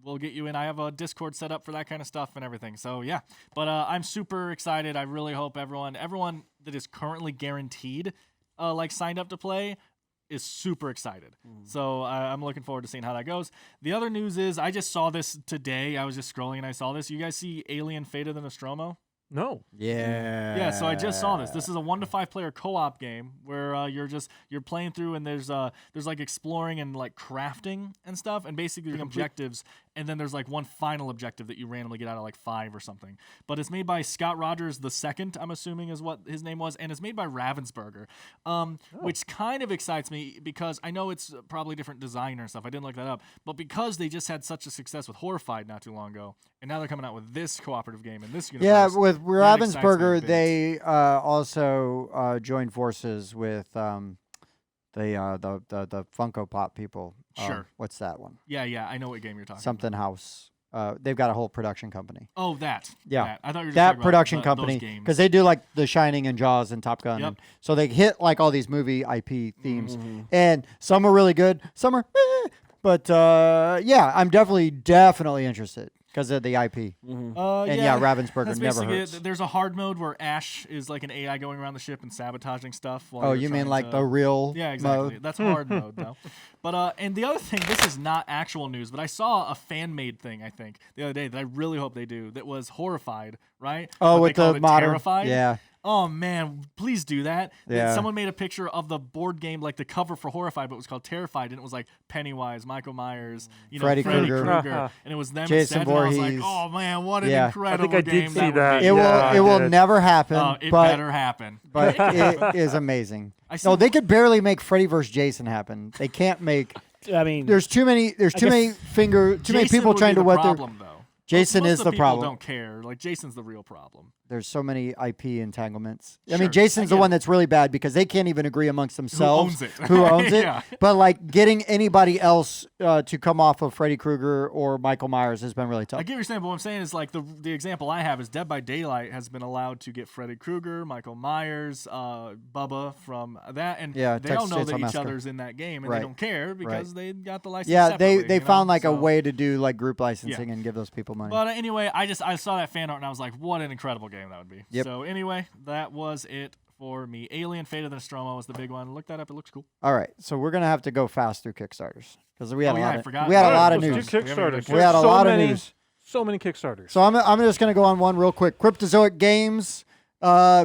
we'll get you in. I have a Discord set up for that kind of stuff and everything. So yeah, but I'm super excited. I really hope everyone that is currently guaranteed, signed up to play, is super excited. So I'm looking forward to seeing how that goes. The other news is I just saw this today. I was just scrolling and I saw this. You guys see Alien: Fate of the Nostromo? No. Yeah. Yeah, so I just saw this. This is a 1 to 5 player co-op game where you're playing through and there's like exploring and like crafting and stuff, and basically the objectives and then there's like one final objective that you randomly get out of like 5 or something. But it's made by Scott Rogers II, I'm assuming is what his name was, and it's made by Ravensburger, which kind of excites me because I know it's probably different designer and stuff. I didn't look that up, but because they just had such a success with Horrified not too long ago, and now they're coming out with this cooperative game in this universe. Yeah, with that excites me a Ravensburger, bit. they also joined forces with the Funko Pop people. Sure. What's that one? Yeah, I know what game you're talking about. Something House. They've got a whole production company. Oh, that. Yeah. That. I thought you were just That talking about production those company, games. because they do like The Shining and Jaws and Top Gun. Yep. And so they hit like all these movie IP themes, and some are really good, some are, but yeah, I'm definitely interested because of the IP. And yeah, Ravensburger That's never basically hurts. it. There's a hard mode where Ash is like an AI going around the ship and sabotaging stuff. While Oh, you're you mean trying like to- the real Yeah, exactly. mode? That's hard mode though. But and the other thing, this is not actual news, but I saw a fan made thing I think the other day that I really hope they do. That was Horrified, right? Oh, But with they called the it modern, Terrified. yeah. Oh man, please do that. Yeah. Someone made a picture of the board game, like the cover for Horrified, but it was called Terrified, and it was like Pennywise, Michael Myers, Freddy Freddy Krueger. Krueger, and it was them Jason instead. And I was Voorhees. like, oh man, what an Yeah. incredible I think I did game see would that. be. It Yeah, will did. never happen, It but better happen. but it is amazing. I No, see- they could barely make Freddy vs. Jason happen. They can't make. I mean, There's too many. There's too many many Jason people would trying be to the what their. problem, though. Jason Most is of the people problem. Don't care. Like Jason's the real problem. There's so many IP entanglements. I Sure, mean, Jason's I the get one it. that's really bad because they can't even agree amongst themselves owns it. who owns it. Yeah. But like getting anybody else to come off of Freddy Krueger or Michael Myers has been really tough. I get what you're saying, but what I'm saying is like the example I have is Dead by Daylight has been allowed to get Freddy Krueger, Michael Myers, Bubba from that, and Yeah, they all Texas know that Chainsaw each Massacre. other's in that game, and Right. they don't care because they got the license. Yeah, they separately, found like a so. way to do like group licensing and give those people money. But anyway, I saw that fan art and I was like, what an incredible game that would be. Yep. So anyway, that was it for me. Alien Fate of the Nostromo was the big one. Look that up; it looks cool. All right, so we're gonna have to go fast through Kickstarters because we had Oh, a yeah, lot I of forgot. we had a All right, lot of Let's news. do Kickstarters. We had a So lot of many- news. So many Kickstarters. So I'm just gonna go on one real quick. Cryptozoic Games,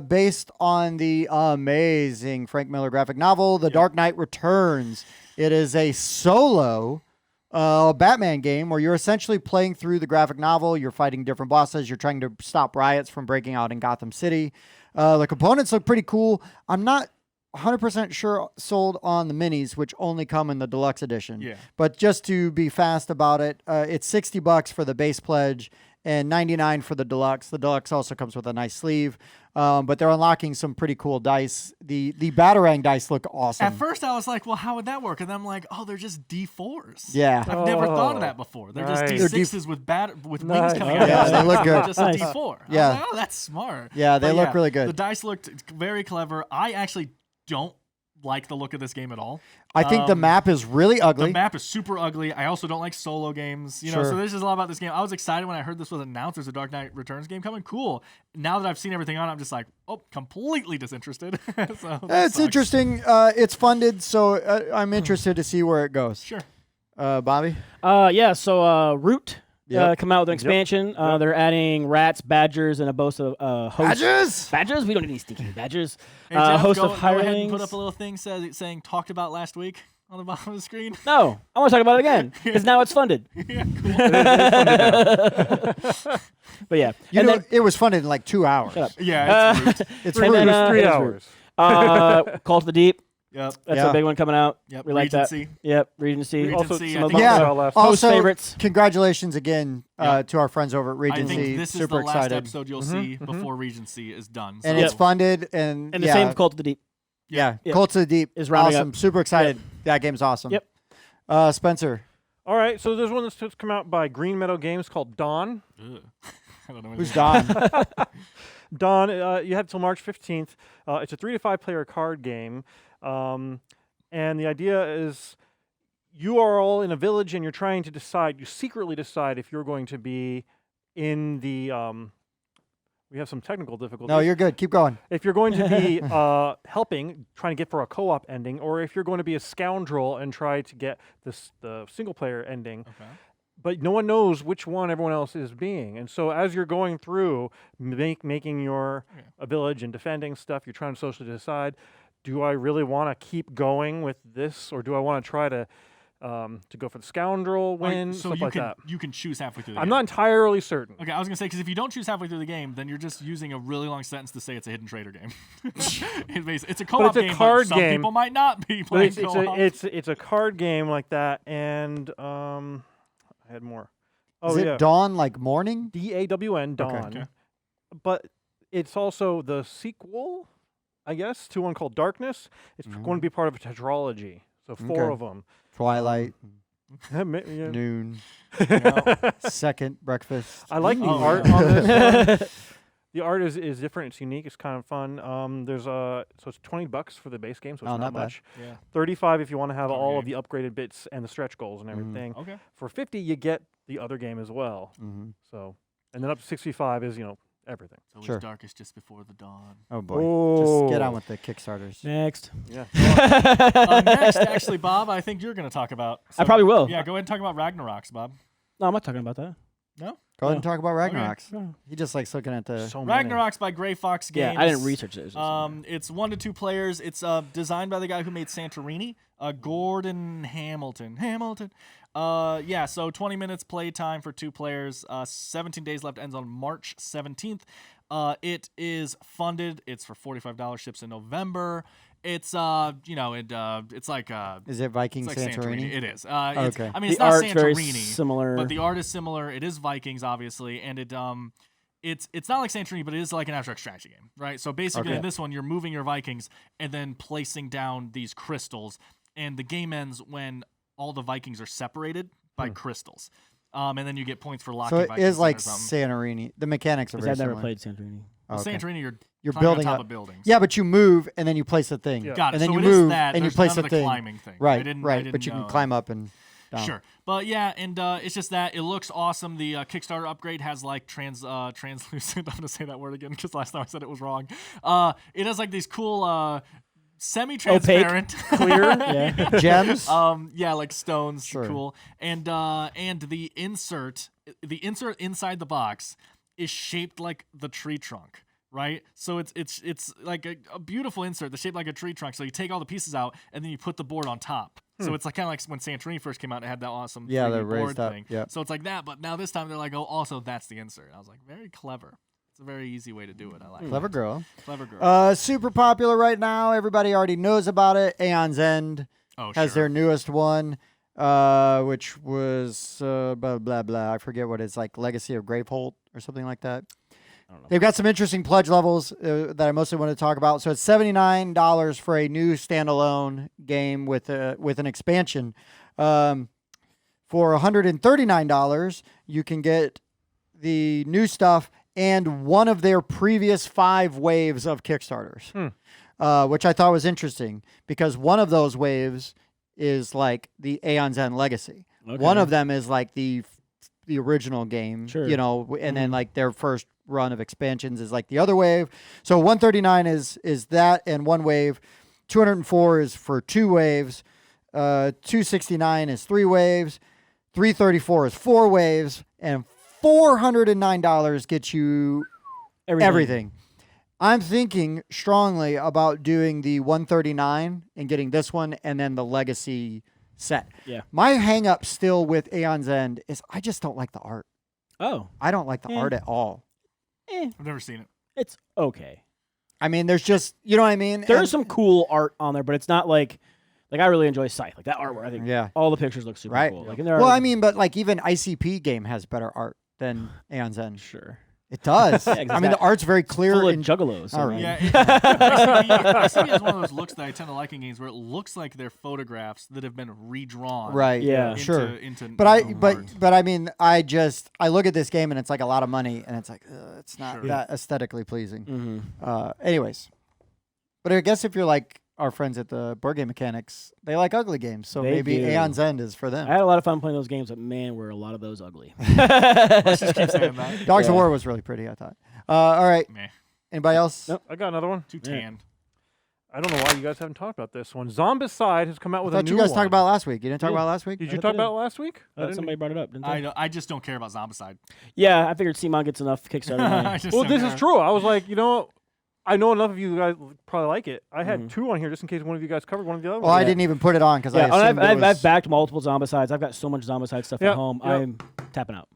based on the amazing Frank Miller graphic novel, The Dark Knight Returns. It is a solo Batman game where you're essentially playing through the graphic novel. You're fighting different bosses. You're trying to stop riots from breaking out in Gotham City. The components look pretty cool. I'm not 100% sure sold on the minis, which only come in the deluxe edition. Yeah. But just to be fast about it, it's $60 for the base pledge and $99 for the deluxe. The deluxe also comes with a nice sleeve, but they're unlocking some pretty cool dice. The Batarang dice look awesome. At first, I was like, well, how would that work? And then I'm like, oh, they're just D4s. Yeah. I've never thought of Oh, that before. They're nice. just D6s with Nice. wings coming out. Yeah, they look good. Just Nice. a D4. Yeah. I was like, oh, that's smart. Yeah, they But look really good. The dice looked very clever. I actually don't like the look of this game at all. I think the map is really ugly. The map is super ugly. I also don't like solo games. You know, Sure. so there's just a lot about this game. I was excited when I heard this was announced. There's a Dark Knight Returns game coming. Cool. Now that I've seen everything on it, I'm just like, oh, completely disinterested. So that It's sucks. interesting. It's funded, so I'm interested to see where it goes. Sure. Bobby? yeah. So Root Yep. come out with an expansion. They're adding rats, badgers, and a host of hosts. Badgers? Badgers? We don't need any stinking badgers. Hey, Jeff, Host go of ahead and hirelings. put up a little thing saying talked about last week on the bottom of the screen. No, I want to talk about it again because now it's funded. Yeah, cool. But yeah, You and know, then it was funded in like 2 hours. shut up. Yeah, it's Root. It's And rude. then, 3 it is hours. Call to the Deep. Yep. That's Yeah. a big one coming out. Yep. We like Regency. that. Yep, Regency. Regency, Also, I some think- of the Yeah. about last Most Also, favorites. congratulations again Yeah. to our friends over at I Regency. think this is Super the last excited. episode you'll see before Regency is done. So And it's funded and, And the yeah, same Call to the Deep. Yeah, Yeah. Cult of the Deep Is rounding awesome. up. Super excited. That game's awesome. Yep. Spencer, All right, so there's one that's just come out by Green Meadow Games called Dawn. Ugh. I don't know. who's Don? Dawn, you have till March 15th. It's a 3 to 5 player card game. And the idea is you are all in a village and you're trying to decide, you secretly decide if you're going to be in the, we have some technical difficulties. No, you're good. Keep going. If you're going to be helping, trying to get for a co-op ending, or if you're going to be a scoundrel and try to get the single-player ending. Okay. But no one knows which one everyone else is being. And so as you're going through making your a village and defending stuff, you're trying to socially decide, do I really want to keep going with this, or do I want to try to to go for the scoundrel win, so stuff you like can that. you can choose halfway through the I'm game. not entirely certain. Okay, I was gonna say because if you don't choose halfway through the game, then you're just using a really long sentence to say it's a hidden trader game. It's a co-op it's a game, card but some game. people might not be But playing it's co-op. it's a card game like that, and I had more. Oh Is yeah, it dawn like morning? DAWN Dawn. Okay. But it's also the sequel, I guess, to one called Darkness. It's going to be part of a tetralogy, so 4 Okay. of them. Twilight, Yeah. noon, second breakfast. I like the Oh, art yeah. on this one. The art is different. It's unique. It's kind of fun. So it's $20 for the base game, so it's Oh, not not bad. much. Yeah. $35 if you want to have Cover all of game. the upgraded bits and the stretch goals and everything. Okay. For $50, you get the other game as well. Mm-hmm. So, and then up to $65 is everything. It's always Sure. darkest just before the dawn. Oh boy, just get on Oh. with the Kickstarters. Next. Yeah. Next, actually, Bob, I think you're going to talk about. I probably will. Yeah, go ahead and talk about Ragnarocks, Bob. No, I'm not talking about that. No? Go ahead and talk about Ragnarocks. No. He just likes looking at the. So many. Ragnarocks by Gray Fox Yeah, Games. I didn't research it. It's 1 to 2 players. It's designed by the guy who made Santorini, Gordon Hamilton. So 20 minutes play time for 2 players. 17 days left. Ends on March 17th. It is funded. It's for $45. Ships in November. It's it's like Is it Viking it's like Santorini? It is. Okay. I mean, the it's not art's very Santorini, similar. but the art is similar. It is Vikings, obviously, and it's not like Santorini, but it is like an abstract strategy game, right? So basically, Okay. in this one, you're moving your Vikings and then placing down these crystals, and the game ends when all the Vikings are separated by crystals, and then you get points for locking. So it Vikings is in like or something. Santorini. The mechanics are Because very I've never similar. played Santorini. Well, Okay. Santorini, You're climbing building on top up of buildings. Yeah, but you move and then you place a thing. Yeah. Got it. And then so you it is move that. and you There's place none a of the thing. climbing thing. I Right, didn't but you can know. climb up and down. Sure, but yeah, and it's just that it looks awesome. The Kickstarter upgrade has like translucent. I'm gonna say that word again because last time I said it was wrong. It has like these cool semi-transparent, Clear. Yeah. Gems? yeah, like stones, Sure. cool. And the insert inside the box is shaped like the tree trunk. Right, so it's like a beautiful insert that's shaped like a tree trunk. So you take all the pieces out and then you put the board on top. So it's like kind of like when Santorini first came out, it had that awesome 3D the board raised up, thing. yeah. So it's like that, but now this time they're like, oh, also that's the insert. I was like, very clever. It's a very easy way to do it. I like Clever it. girl. Clever girl. Super popular right now. Everybody already knows about it. Aeon's End Oh, has sure. their newest one, which was blah, blah, blah. I forget what it's like, Legacy of Gravehold or something like that. I don't know. They've got some interesting pledge levels that I mostly want to talk about. So it's $79 for a new standalone game with an expansion. For $139, you can get the new stuff and one of their previous 5 waves of Kickstarters, which I thought was interesting because one of those waves is like the Aeon's End Legacy. Okay. One of them is like the original game, Sure. and then like their first run of expansions is like the other wave. So 139 is that and one wave. 204 is for 2 waves. 269 is 3 waves. 334 is 4 waves, and $409 gets you everything. I'm thinking strongly about doing the 139 and getting this one and then the Legacy set. Yeah. My hang up still with Aeon's End is I just don't like the art. Oh, I don't like the art at all. I've never seen it. it's okay. I mean, there's just, you know what I mean? There's And- some cool art on there, but it's not like I really enjoy Scythe. Like that artwork, I think Yeah. all the pictures look super Right. cool. Like, and there Well, are, I mean, but like even ICP game has better art than Aeon's End. sure. It does. Yeah, 'cause I mean, it's the art's very clear. Full of and juggalos. All I right. mean. Yeah, ICP has one of those looks that I tend to like in games where it looks like they're photographs that have been redrawn. Right. Yeah. Into, Sure. Into But I, art. but I mean, I look at this game and it's like a lot of money, and it's like it's not Sure. that aesthetically pleasing. Mhm. Anyways, but I guess if you're like our friends at the Board Game Mechanics, they like ugly games, so They maybe do. Aeon's End is for them. I had a lot of fun playing those games, but man, were a lot of those ugly. Let's just keep saying that. Dogs of Yeah. War was really pretty, I thought. All right, Meh. anybody else? Nope. I got another one. Too Yeah. tanned. I don't know why you guys haven't talked about this one. Zombicide has come out I with a thought new you guys one. talked about it last week. You didn't talk Yeah. about it last week? Did you I talk did. about it last week? I didn't- Somebody brought it up, didn't they? I just don't care about Zombicide. Yeah, I figured Simon gets enough Kickstarter money. I just Well, don't this care. is true. I was like, you know, I know enough of you guys probably like it. I had 2 on here just in case one of you guys covered one of the other Well, ones. I didn't even put it on because I and assumed I've backed multiple Zombicides. I've got so much Zombicide stuff at home. I'm tapping out.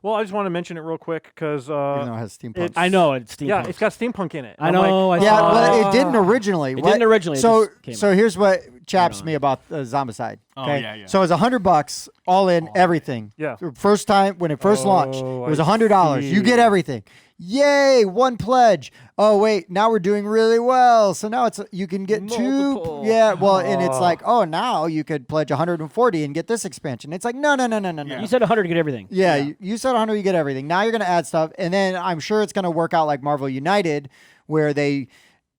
Well, I just want to mention it real quick because even though it has steampunk. I know it's steampunk. yeah, it's got steampunk in it. I know. Yeah, but it didn't originally. It didn't originally. So, It just came out. here's what chaps me about Zombicide. Oh, Okay, yeah. so it was $100 all in everything. Yeah. First time when it first launched, it was I $100. You get see. everything. Yay! 1 pledge. Oh wait, now we're doing really well. So now it's you can get Multiple. 2. Yeah, well, and it's like, oh, now you could pledge 140 and get this expansion. It's like, no. You said 100 to get everything. Yeah, you said 100, you get everything. Now you're going to add stuff, and then I'm sure it's going to work out like Marvel United, where they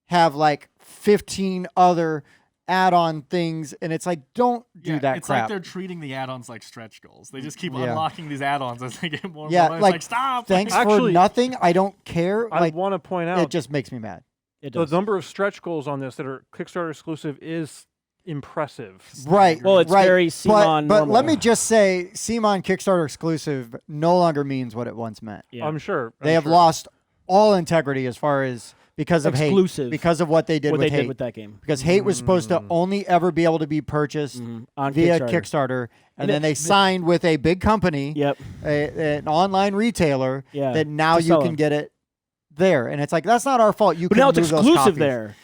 have like 15 other add-on things, and it's like, don't do that it's crap. like they're treating the add-ons like stretch goals. They just keep Yeah. unlocking these add-ons as they get more. Yeah, and more. It's like, like stop. Thanks for Actually, nothing. I don't care. I Like, want to point out it just makes me mad. It the does. number of stretch goals on this that are Kickstarter exclusive is impressive. Right. Well, it's right. very CMON But normal. let me just say, CMON Kickstarter exclusive no longer means what it once meant. Yeah. I'm sure. They have lost all integrity as far as because of Exclusive. hate, because of what they did what with they hate. did with that game Because hate was supposed to only ever be able to be purchased on via Kickstarter. Kickstarter, and And then they signed with a big company, Yep. an online retailer, Yeah, that now to you sell can them. get it there. And it's like, that's not our fault. You But can now it's move those exclusive copies. there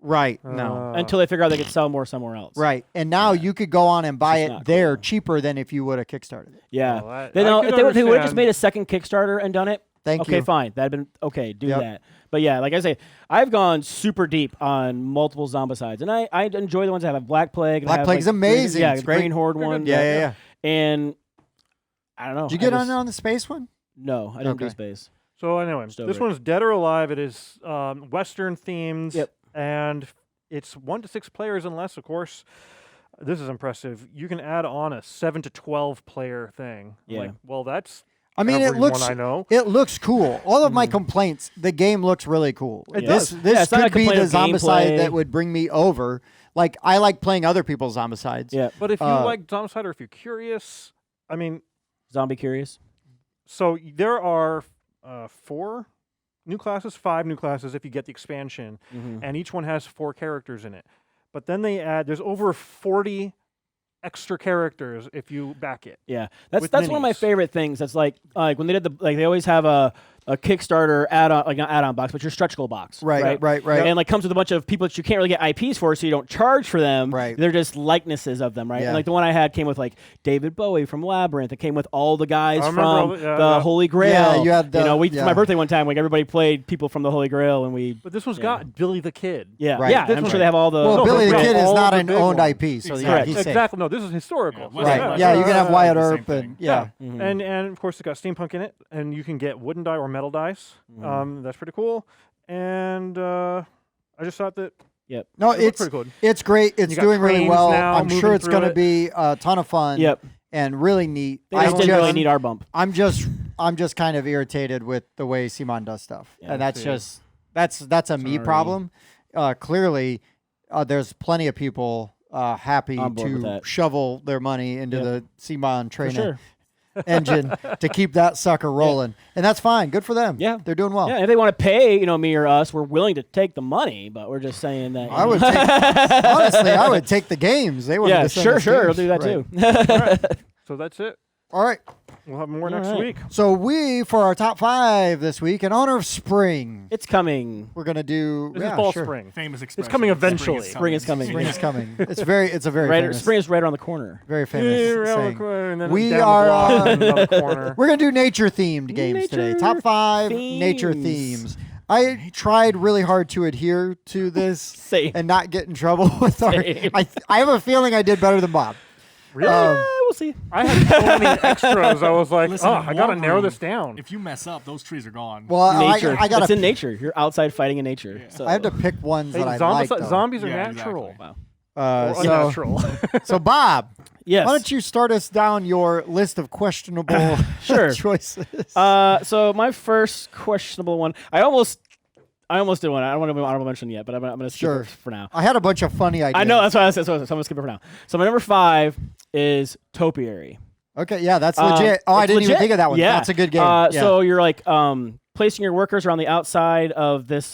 Right. No. until they figure out they could sell more somewhere else. Right. And now you could go on and buy It's it not there cool. cheaper than if you would have Kickstarted it. Yeah. Well, I They know, could if they would have just understand. made a second Kickstarter and done it, Thank okay, you. fine. That'd been okay. Do Yep. that. But yeah, like I say, I've gone super deep on multiple Zombicides, and I enjoy the ones that have Black Plague. And Black have, Plague's like, amazing. Yeah, It's the great. Green Horde one. Yeah. And I don't know. Did you get I just, on the space one? No, I didn't do Okay. space. So anyway, Just over this it. one's Dead or Alive. It is Western themed, Yep. and it's 1 to 6 players and less. Of course, this is impressive. You can add on a 7 to 12 player thing. Yeah. Like, well, that's I mean, it everyone looks I know. it looks cool. All of my complaints, the game looks really cool. It This does. this Yeah, it's not could a be the complaint of Zombicide gameplay. that would bring me over. Like, I like playing other people's Zombicides. Yeah. But if you Uh, like Zombicide or if you're curious, I mean, Zombie Curious. so there are 4 new classes, 5 new classes if you get the expansion, and each one has 4 characters in it. But then they add, there's over 40 extra characters if you back it. Yeah, that's With one of my minis. favorite things. That's like when they did they always have a Kickstarter add-on, like not add-on box, but your stretch goal box. Right. And like comes with a bunch of people that you can't really get IPs for, so you don't charge for them. Right. They're just likenesses of them, right? Yeah. And like the one I had came with like David Bowie from Labyrinth. It came with all the guys I from remember all the- yeah, the yeah. Holy Grail. Yeah, you had the- for yeah. my birthday one time, like everybody played people from the Holy Grail, and we. But this one's Yeah. got Billy the Kid. Yeah, Right. yeah. This I'm one- sure they have all the. Well, No, Billy the but Kid is all not the an big owned ones. IP, so yeah, Exactly. he's safe. Exactly. No, this is historical. Yeah, Right. Yeah. Yeah, you can have Wyatt The same Earp and thing. yeah. And of course it's got steampunk in it, and you can get wooden die or metal dice. That's pretty cool. And I just thought that No, it looked it's pretty good. it's great. It's You got doing really trains well. now I'm sure moving it's through going to it. be a ton of fun. Yep. And really neat. They just didn't really need our bump. I'm just kind of irritated with the way Simon does stuff, Yeah, and that's see. just that's a me Sorry. problem. Clearly, there's plenty of people happy On board with to that. shovel their money into Yep. the Simon For train sure. engine to keep that sucker rolling, and that's fine. Good for them. Yeah. they're doing well. Yeah, if they want to pay, me or us, we're willing to take the money, but we're just saying that. I would take, honestly, I would take the games. They wanted Yeah, to send sure, us sure. I'll games. do that Right. too. So that's it. All right. We'll have more All next right. week. So for our top 5 this week, in honor of spring, It's coming. we're gonna do. This yeah, is fall sure. spring. Famous expression. coming eventually. Spring is coming. Spring is coming. It's a very Right, famous, spring is right around the corner. very famous Yeah, around the saying. corner, and then We down the are, block and another corner. We're gonna do nature themed games today. Nature Top 5 nature themes. themes. I tried really hard to adhere to this Same. and not get in trouble with our. Same. I have a feeling I did better than Bob. Really? We'll see. I had so many extras. I was like, Listen, I gotta warm narrow room. this down. If you mess up, those trees are gone. Well, Nature. I It's gotta. in nature. You're outside fighting in nature. So. I have to pick ones Hey, that I like. though. zombies are Yeah, natural. exactly. Wow. Or So, unnatural. so Bob, Yes. why don't you start us down your list of questionable Sure. choices? So my first questionable one, I almost did one. I don't want to do honorable mention yet, but I'm gonna skip Sure. it for now. I had a bunch of funny ideas. I know that's why I said so. I'm gonna skip it for now. So my number 5 is Topiary. Okay, yeah, that's legit. Oh, I It's didn't even legit. think of that one. Yeah. That's a good game. Yeah. So you're like placing your workers around the outside of this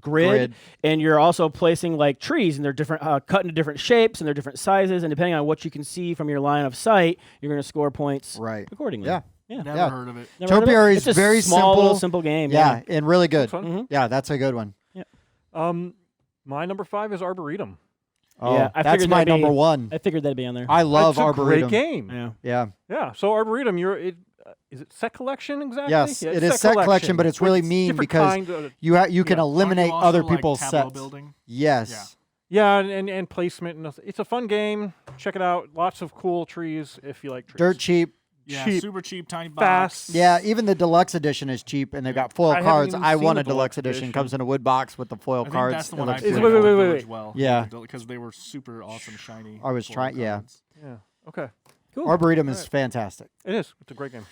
grid, and you're also placing like trees, and they're different, cut into different shapes, and they're different sizes, and depending on what you can see from your line of sight, you're going to score points accordingly. Yeah. Yeah. Never heard of it. Topiary is very simple game. Yeah, and really good. Mm-hmm. Yeah, that's a good one. Yeah. My number 5 is Arboretum. Oh, yeah, that's my number 1. I figured that'd be on there. I love It's a Arboretum. great game. Yeah. Yeah. Yeah. So Arboretum, is it set collection exactly? Yes, yeah, it is set collection, but it's really with mean different because kind of- you can eliminate Aren't you other also, like, people's tableau sets. building? Yes. Yeah, and placement. And it's a fun game. Check it out. Lots of cool trees if you like trees. Dirt cheap. Yeah, Cheap, super cheap, tiny fast. box. Yeah, even the deluxe edition is cheap, and they've got foil I haven't cards. even I seen want the a deluxe deluxe edition. edition. Comes in a wood box with the foil I think cards. that's the It one I looks played good. Wait, wait, wait, really wait. well. Yeah. Because they were super awesome, shiny. I was foil trying- yeah. cards. Yeah. Okay. Cool. Arboretum is fantastic. It is. It's a great game.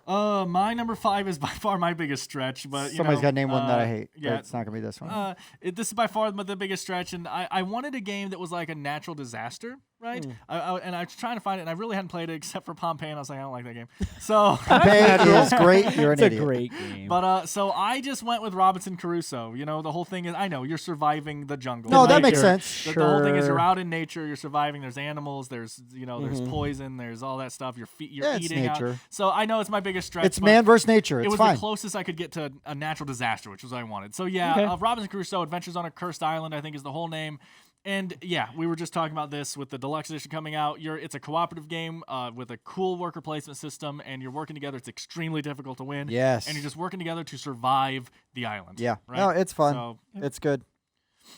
My number 5 is by far my biggest stretch, but Somebody's got to name one that I hate. Yeah, It's not going to be this one. this is by far the biggest stretch, and I wanted a game that was like a natural disaster, right? And I was trying to find it, and I really hadn't played it except for Pompeii, and I was like, I don't like that game. So Pompeii is great. You're an It's a idiot. great game. But so I just went with Robinson Crusoe. You know, the whole thing is, I know you're surviving the jungle. No, that right? makes You're- sense. The whole thing is Sure. you're out in nature, you're surviving. There's animals, there's there's poison, there's all that stuff. You're Yeah, it's eating out. nature. So I know it's my biggest stretch. It's but man versus nature. it It's was fine. the closest I could get to a natural disaster, which was what I wanted. So yeah, Okay. Robinson Crusoe: Adventures on a Cursed Island, I think is the whole name. And yeah, we were just talking about this with the deluxe edition coming out. It's a cooperative game with a cool worker placement system, and you're working together. It's extremely difficult to win. Yes. And you're just working together to survive the island. Yeah. Right? No, it's fun. So, It's good.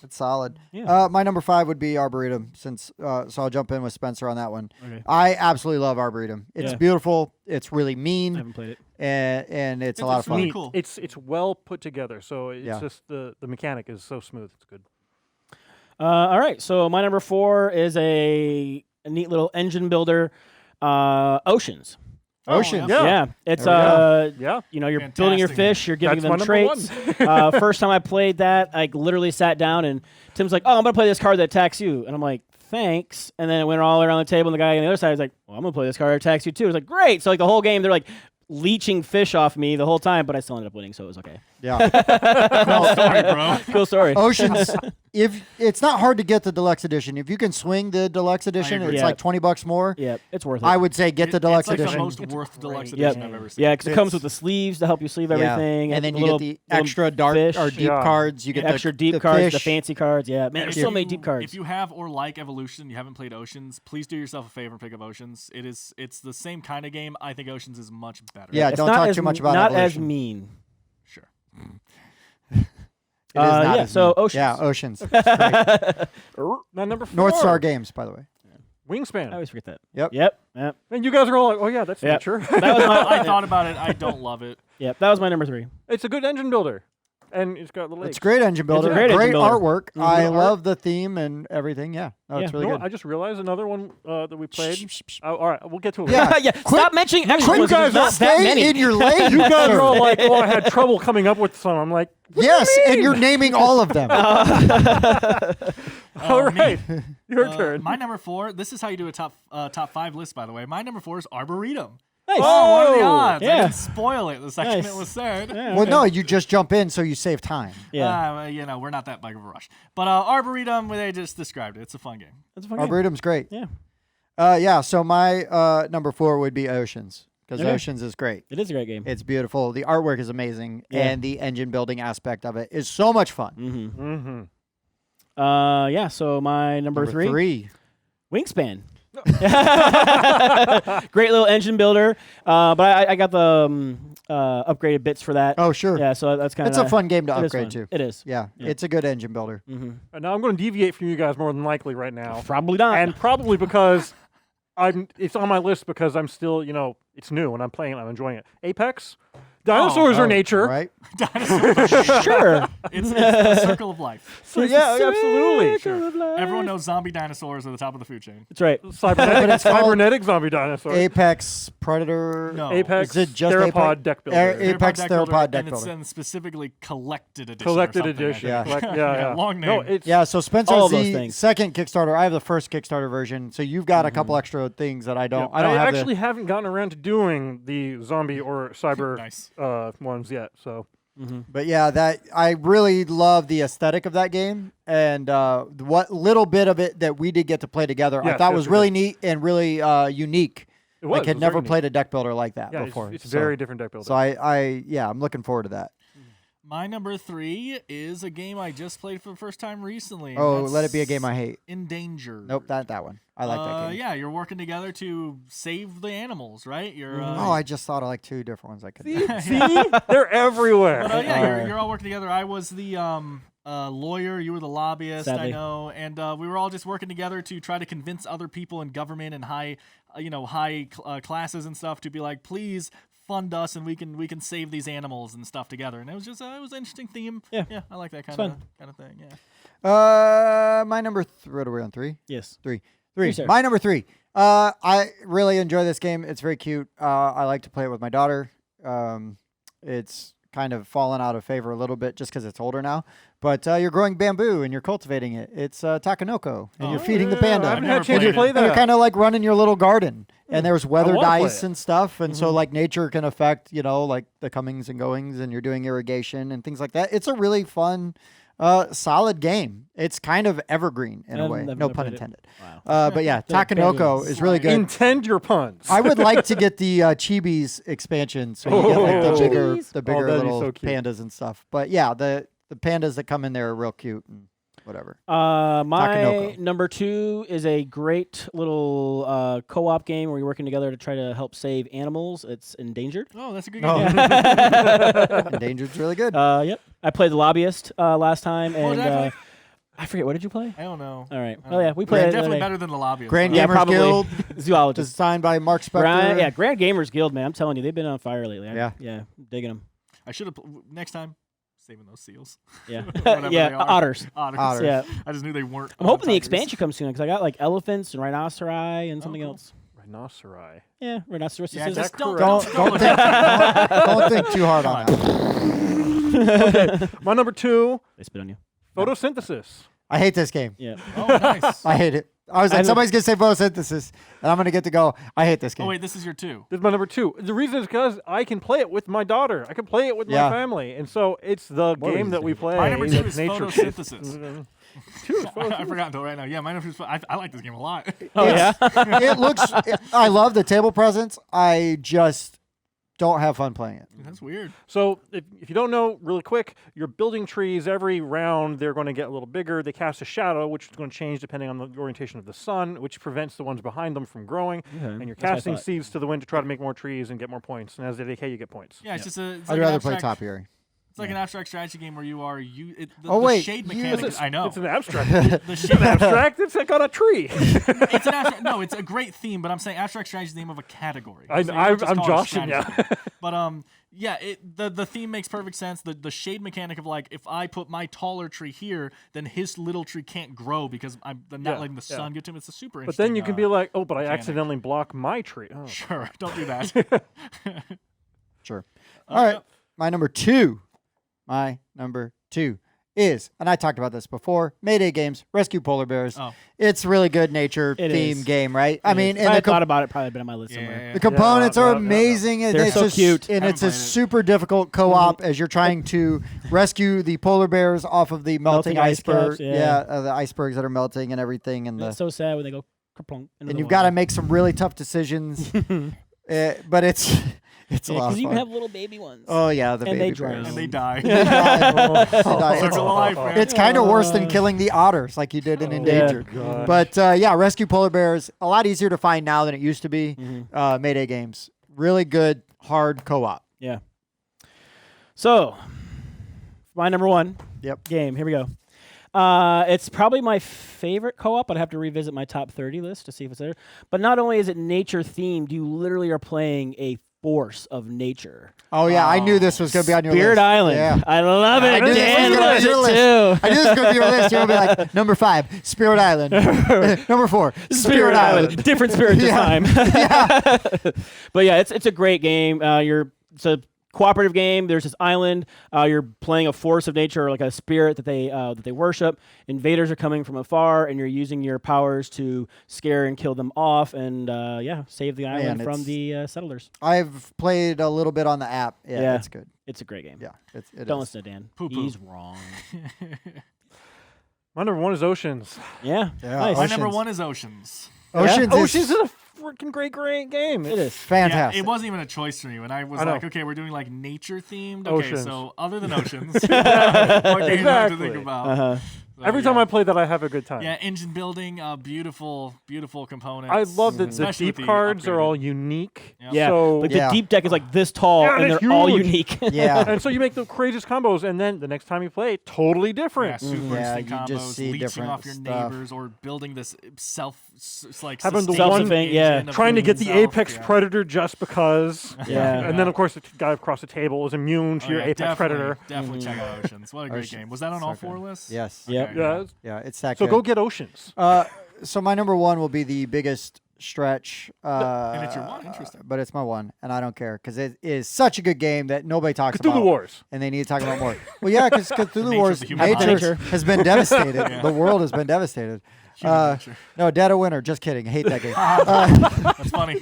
It's solid. Yeah. My number 5 would be Arboretum, so I'll jump in with Spencer on that one. Okay. I absolutely love Arboretum. It's Yeah. beautiful. It's really I mean, haven't played it. and it's a lot of fun. really Neat. cool. It's well put together. So it's Yeah. just the mechanic is so smooth. It's good. All right, so my number 4 is a neat little engine builder, Oceans. Oceans. yeah. Yeah. It's There we Yeah. you're building your Fantastic. fish, you're giving That's my them number traits. First time I played that, I literally sat down and Tim's like, "Oh, I'm gonna play this card that attacks you," and I'm like, "Thanks." And then it went all around the table, and the guy on the other side was like, "Well, I'm gonna play this card that attacks you too." It's like, "Great!" So like the whole game, they're like leeching fish off me the whole time, but I still ended up winning, so it was okay. Yeah. Sorry, bro. Cool story. Oceans. If it's not hard to get the deluxe edition, if you can swing the deluxe edition, agree. it's Yeah. like $20 more. Yeah, it's worth it. I would say get the deluxe it's like edition. the most It's worth deluxe great. edition Yep. I've ever seen. Yeah, because it comes It's- with the sleeves to help you sleeve Yeah. everything, and then you little- get the little extra dark fish. or deep Yeah. cards. You get extra the, deep the cards, the fish. fancy cards. Yeah, man, there's If so many you- deep cards. If you have or like Evolution, you haven't played Oceans, please do yourself a favor and pick up Oceans. It's the same kind of game. I think Oceans is much better. Yeah, It's don't not talk as too much m- about not as Evolution. mean. Sure. It is not yeah, as so mean. Oceans. Yeah, Oceans. It's great. Now number 4. North Star Games, by the way. Wingspan. I always forget that. Yep. Yep. And you guys are all like, "Oh yeah, that's Yep. nature." That was my. I thought about it. I don't love it. Yep, that was my number 3. It's a good engine builder, and it's got the legs. It's a great engine builder. great engine builder. artwork. Mhm. I Art. love the theme and everything. Yeah. No, it's Yeah. really You know good. what? I just realized another one that we played. Oh, all right, we'll get to it. Yeah. yeah. Stop mentioning extra Quit, ones. There's not that stay many. in your lane. You guys sir. are all like, "Oh, I had trouble coming up with some." I'm like, Yes, and you're naming all of them. "All right, your turn." My number 4. This is how you do a top 5 list, by the way. My number 4 is Arboretum. Nice. Oh, what are the odds? I yeah. didn't spoil it the second Nice. it was said. Yeah, Well, okay. no, you just jump in so you save time. Yeah. We're not that big of a rush. But Arboretum, they just described it. It's a fun game. That's a fun game. Arboretum's great. Yeah. Yeah, so my number 4 would be Oceans, because Okay. Oceans is great. It is a great game. It's beautiful. The artwork is amazing, Yeah. and the engine building aspect of it is so much fun. Mm-hmm. Mm-hmm. Yeah. So my number 3, Wingspan. Great little engine builder, but I got the upgraded bits for that. Oh, sure. Yeah, so that's kind of It's a fun game to it is upgrade fun. to. It is. Yeah, Yeah. it's a good engine builder. Mm-hmm. And now I'm going to deviate from you guys more than likely right now, Probably not. and probably because it's on my list because I'm still, it's new and I'm playing it. I'm enjoying it. Apex. Dinosaurs are nature. Right? Sure. It's the circle of life. So, yeah, absolutely. Sure. Everyone knows zombie dinosaurs are the top of the food chain. That's right. Cybernetic zombie dinosaur. Apex, Predator. No. Apex. Is it just Theropod Apex? deck builder. Apex Theropod deck and it's builder. then specifically collected edition. Collected or something, I edition. think. Yeah. Yeah. Long name. No, it's Yeah, so Spencer's All of those the things. second Kickstarter. I have the first Kickstarter version, so you've got a couple extra things that I don't. Yeah, I don't have actually haven't gotten around to doing the zombie or cyber Nice. ones yet. So. But yeah, that I really love the aesthetic of that game, and what little bit of it that we did get to play together, I Yes, thought yes, was we really did. neat and really unique. It was. Like, had it was never very neat. played a deck builder like that Yeah, before. it's So- very different deck builder. So I'm looking forward to that. My number 3 is a game I just played for the first time recently. and Oh, that's let it be a game I hate. Endangered. Nope, not that one. I like that game. Yeah, you're working together to save the animals, right? You're. Oh, I just thought of like 2 different ones I could. See, they're everywhere. But yeah, you're all working together. I was the lawyer, you were the lobbyist, Sadly. I know, and we were all just working together to try to convince other people in government and high classes and stuff to be like, please fund us and we can save these animals and stuff together. And it was just it was an interesting theme. Yeah. I like that kind fun. of thing. Yeah. My number. What are we on? 3? Yes. 3. sir. My number 3. I really enjoy this game. It's very cute. I like to play it with my daughter. It's kind of fallen out of favor a little bit just because it's older now. But you're growing bamboo and you're cultivating it. It's Takenoko, and you're feeding the panda. I haven't I've had a chance never to play played And you're that. kind of like running your little garden, and there's weathered wanna play ice it. and stuff, and so like nature can affect like the comings and goings, and you're doing irrigation and things like that. It's a really fun, solid game. It's kind of evergreen in a I've way, never no pun played it. intended. Wow. But yeah, The Takenoko penguins. is really good. Intend your puns. I would like to get the Chibi's expansion, so you get like Oh. the bigger that'd be little so cute. pandas and stuff. But yeah, the pandas that come in there are real cute and whatever. My Takenoko. number 2 is a great little co-op game where you're working together to try to help save animals. It's Endangered. Oh, that's a good Oh. game. Endangered's really good. Yep. I played the Lobbyist last time, What and did I play? I forget, what did you play? I don't know. All right. Oh yeah, we played Yeah, it the definitely other day. better than the lobby. Grand Yeah, Gamers probably. Guild, Zoologist. designed by Mark Spector. Grand Gamers Guild, man. I'm telling you, they've been on fire lately. Yeah. Digging them. I should have next time saving those seals. Yeah, Whatever yeah. they are. Otters. Otters. Yeah. I just knew they weren't. I'm hoping the tigers. expansion comes soon because I got like elephants and rhinoceri and something cool. else. Rhinoceri. Yeah, rhinoceros. Yeah, is- just don't Don't don't think too hard on that. My number 2, They spit on you. photosynthesis. I hate this game. Yeah. Oh, nice. I hate it. I was like, somebody's gonna say photosynthesis, and I'm gonna get to go. I hate this game. Oh wait, this is your 2. This is my number 2. The reason is because I can play it with my daughter. I can play it with Yeah. my family, and so it's the game that we play. My number 2 that's is nature photosynthesis. 2 is I forgot until right now. Yeah, my number 2 is. I like this game a lot. Oh yeah. It looks. I love the table presence. I just don't have fun playing it. That's weird. So if you don't know, really quick, you're building trees. Every round, they're going to get a little bigger. They cast a shadow, which is going to change depending on the orientation of the sun, which prevents the ones behind them from growing. And you're That's what I casting thought. seeds to the wind to try to make more trees and get more points. And as they decay, you get points. Yeah, it's just a. It's I'd like rather an play abstract, Topiary. It's like an abstract strategy game where you are Oh, the wait, shade you- mechanic. I know. It's an abstract. The shade abstract? It's like on a tree. It's an abstract. No, it's a great theme, but I'm saying abstract strategy is the name of a category. So you I'm just call it joshing you. strategy. But yeah, the theme makes perfect sense. The shade mechanic of like if I put my taller tree here, then his little tree can't grow because I'm not Yeah, letting the sun get to him. It's a super But interesting. then you can be like, oh, but I mechanic. accidentally block my tree. Oh. sure, don't do that. Sure. All right. My number 2. My number 2 is, and I talked about this before, Mayday Games, Rescue Polar Bears. Oh. It's really good nature It theme is. game, right? I mean, If and I the, had thought about it, probably been on my list somewhere. the components are Yeah, amazing. And They're it's so just- cute. And Haven't it's a played it. super difficult co-op as you're trying to rescue the polar bears off of the melting Melting ice iceberg. caps, yeah. The icebergs that are melting and everything. And, It's so sad when they go kerplunk into and the you've got to water. make some really tough decisions. But it's a lot because of you fun. have little baby ones. Oh yeah, the And baby they drown. bears. and they die. They die. They die. Circle of life, man. It's kind of worse than killing the otters like you did in Endangered. gosh. But yeah, Rescue Polar Bears, a lot easier to find now than it used to be. Mayday Games, really good, hard co-op. Yeah. So, my number 1 Yep. game. Here we go. It's probably my favorite co-op. I'd have to revisit my top 30 list to see if it's there. But not only is it nature themed, you literally are playing a force of nature. Oh yeah, I knew this was going to be on your Spirit list. Island. Yeah. I love it. I knew this Dan was gonna loves be your it list. too. I knew this was going to be your list. You're going to be like, number 5, Spirit Island. Number 4, Spirit Island. Different spirit this Yeah. time. But yeah, it's a great game. It's a cooperative game. There's this island. You're playing a force of nature, or like a spirit that they worship. Invaders are coming from afar, and you're using your powers to scare and kill them off, and save the island from the settlers. I've played a little bit on the app. Yeah, it's good. It's a great game. Yeah, Don't listen to Dan. Poo-poo. He's wrong. My number 1 is Oceans. Yeah. Yeah, Nice. My number 1 is Oceans. Oceans Oceans is a freaking great game. It is. fantastic. Yeah, it wasn't even a choice for me when I was like, okay, we're doing like nature themed. Okay, Oceans. so other than Oceans, what games do I have to think about? Uh-huh. So, Every time I play that, I have a good time. Yeah, engine building, beautiful components. I love that the Especially deep with the cards are upgraded. all unique. Yep. Yeah. So, Like Yeah. the deep deck is like this tall, Yeah, and it's they're all huge. unique. yeah. and so you make the craziest combos, and then the next time you play, totally Yeah, different. super Yeah, instant you combos, just see leeching different off your stuff. neighbors, or building this Having the sustained one- engine yeah. of Trying to get the itself. apex Yeah. predator just because. Yeah. And then, of course, the guy across the table is immune to Oh, your yeah, apex definitely, predator. Definitely check out Oceans. What a great Oceans, game. Was that on so all good. 4 lists? Yes. Yep. Okay, Yeah. Yeah, it's that So good. go get Oceans. So my number 1 will be the biggest stretch. And it's your one? Interesting. But it's my 1, and I don't care because it is such a good game that nobody talks Cthulhu about. Wars. And they need to talk about more. Well, yeah, because Cthulhu Nature of Wars, the human nature mind. has been devastated. Yeah. The world has been devastated. Human nature. No, Dead of Winter. Just kidding. Hate that game. That's funny.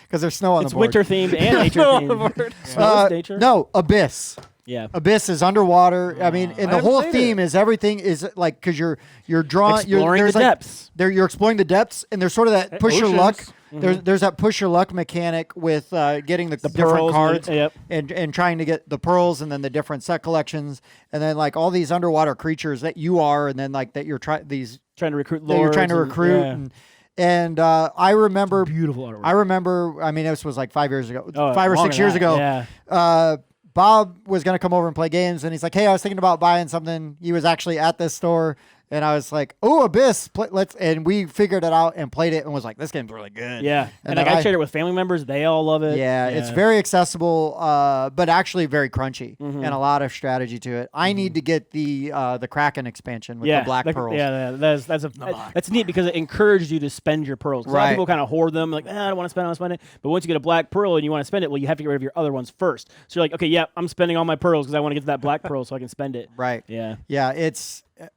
Because there's snow on It's the board. winter themed and nature themed. Snow is nature. No, Abyss. Yeah. Abyss is underwater. I mean, and the haven't whole played theme is everything is like because you're drawing, Exploring there's the like, depths. You're exploring the depths, and there's sort of that push your luck. Oceans. There's that push your luck mechanic with getting the different pearls and cards yep. and trying to get the pearls and then the different set collections and then like all these underwater creatures that you are and then like that you're trying Trying to recruit that you're trying to lords recruit and, and I remember beautiful artwork. I remember I mean this was like 5 years ago, Oh, 5 or longer 6 years than ago. that. Yeah. Bob was going to come over and play games, and he's like, hey, I was thinking about buying something. He was actually at this store, and I was like, oh, Abyss, and we figured it out and played it and was like, this game's really good. Yeah. And then like I shared it with family members. They all love it. Yeah, it's very accessible, but actually very crunchy and a lot of strategy to it. I need to get the Kraken expansion with the black pearls. Yeah, that's neat because it encourages you to spend your pearls. 'Cause a lot of Right. people kind of hoard them, like, I don't want to spend it, I want to spend it. But once you get a black pearl and you want to spend it, well, you have to get rid of your other ones first. So you're like, okay, yeah, I'm spending all my pearls because I want to get to that black pearl so I can spend it. Right. Yeah. Yeah,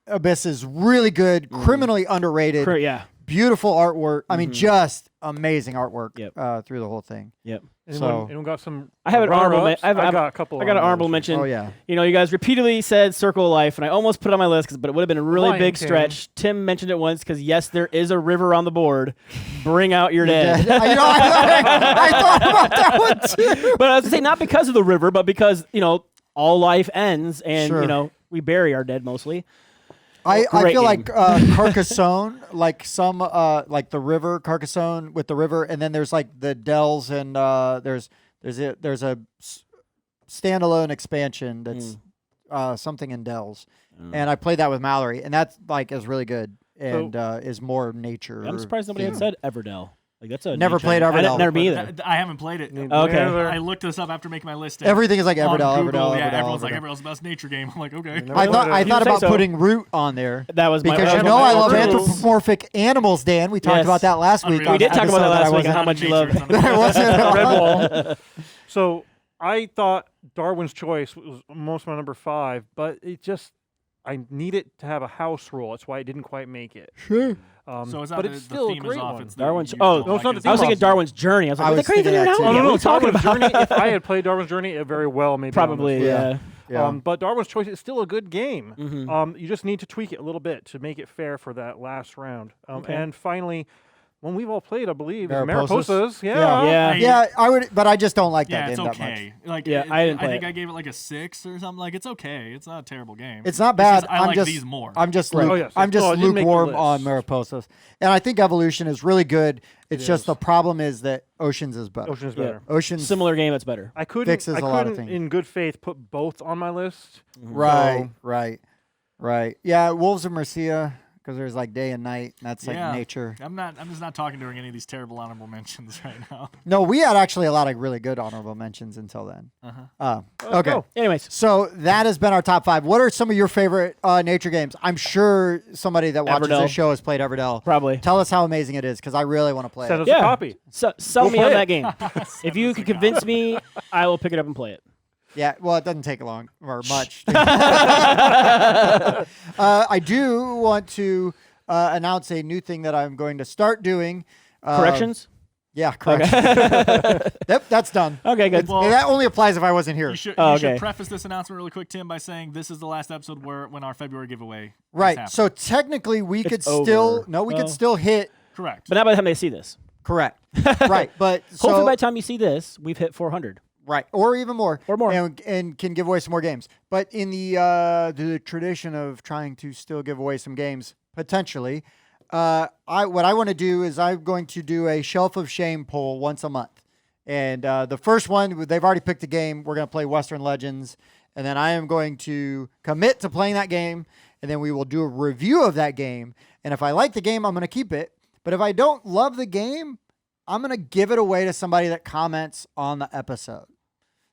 Abyss is really good, criminally underrated, Yeah. beautiful artwork. I mean, just amazing artwork Yep. through the whole thing. Yep. Anyone got some? I have an honorable runner-ups? mention. I got a couple. I got an honorable honorable mention. Oh, yeah. You know, you guys repeatedly said Circle of Life, and I almost put it on my list, but it would have been a really Lion big King. stretch. Tim mentioned it once because, yes, there is a river on the board. Bring out your dead. I thought about that one too. But I was going to say, not because of the river, but because, all life ends, and, Sure. we bury our dead mostly. I Great feel game. like Carcassonne, like some like the river Carcassonne with the river, and then there's like the dells and there's a standalone expansion that's something in dells, and I played that with Mallory, and that's like is really good and is more nature. I'm surprised nobody had said Everdell. Like that's a Never nature- played I didn't- Everdell. Never me either. I haven't played it. Okay. I looked this up after making my list. Everything is like on Everdell, Google, Everdell, yeah, Everdell, everyone's like Everdell. Everdell's the best nature game. I'm like, okay. I thought You about say so. putting Root on there That was my because that you was know my I love rules. anthropomorphic animals, Dan. We talked Yes. about that last week. Unreal. on We did talk about that episode last week and I how much you love. wasn't- I wasn't Red Wall. So I thought Darwin's Choice was almost my number 5, but I need it to have a house rule. That's why it didn't quite make it. Sure. So it's not but the, it's the still a theme is great off. one. It's the, Darwin's. you Oh, don't no, it's like not his the I was theme thinking awesome. Darwin's Journey. I was like, I what was the crazy thinking thing that now? too. What are we talking Darwin's about? Journey, if I had played Darwin's Journey, it very well maybe. Probably, yeah. Yeah. But Darwin's Choice is still a good game. Mhm. You just need to tweak it a little bit to make it fair for that last round. Okay. And finally, one we've all played, I believe, is Mariposas? Mariposas. Yeah. Yeah. Yeah, I would, but I just don't like Yeah, that it's game that much. okay. Like, Yeah, I didn't play think it. I gave it like a 6 or something. Like, it's okay. It's not a terrible game. It's not It's bad. just I I'm like just these more. I'm just Right. Oh, yes. I'm just Oh, it didn't make the lukewarm on list. Mariposas, and I think Evolution is really good. It's It just is. the problem is that Oceans is better. Ocean's Yeah. better. Oceans, Similar game that's better. I couldn't, Fixes a lot of things. in good faith, put both on my list. right, So- right. Yeah, Wolves of Mercia, because there's like day and night. And that's like nature. I'm just not talking during any of these terrible honorable mentions right now. No, we had actually a lot of really good honorable mentions until then. Okay. Go. Anyways, So that has been our top 5. What are some of your favorite nature games? I'm sure somebody that watches Everdell. this show has played Everdell. probably. Tell us how amazing it is, because I really want to play Send it. us a copy. So, sell We'll me play on it. that game. If you can convince me, I will pick it up and play it. Yeah, well, it doesn't take long or much. I do want to announce a new thing that I'm going to start doing. Corrections? Yeah, correct. Yep, that's done. Okay, good. Well, And that only applies if I wasn't here. You should okay. preface this announcement really quick, Tim, by saying this is the last episode when our February giveaway is Right. happening. So technically, we could over. still Well. could still hit Correct. But not by the time they see this. correct. Right, but Hopefully so by the time you see this, we've hit 400. right, or even more, Or more. and can give away some more games. But in the tradition of trying to still give away some games potentially, what I want to do is I'm going to do a Shelf of Shame poll once a month. And the first one, they've already picked a game. We're going to play Western Legends. And then I am going to commit to playing that game. And then we will do a review of that game. And if I like the game, I'm going to keep it. But if I don't love the game, I'm going to give it away to somebody that comments on the episode.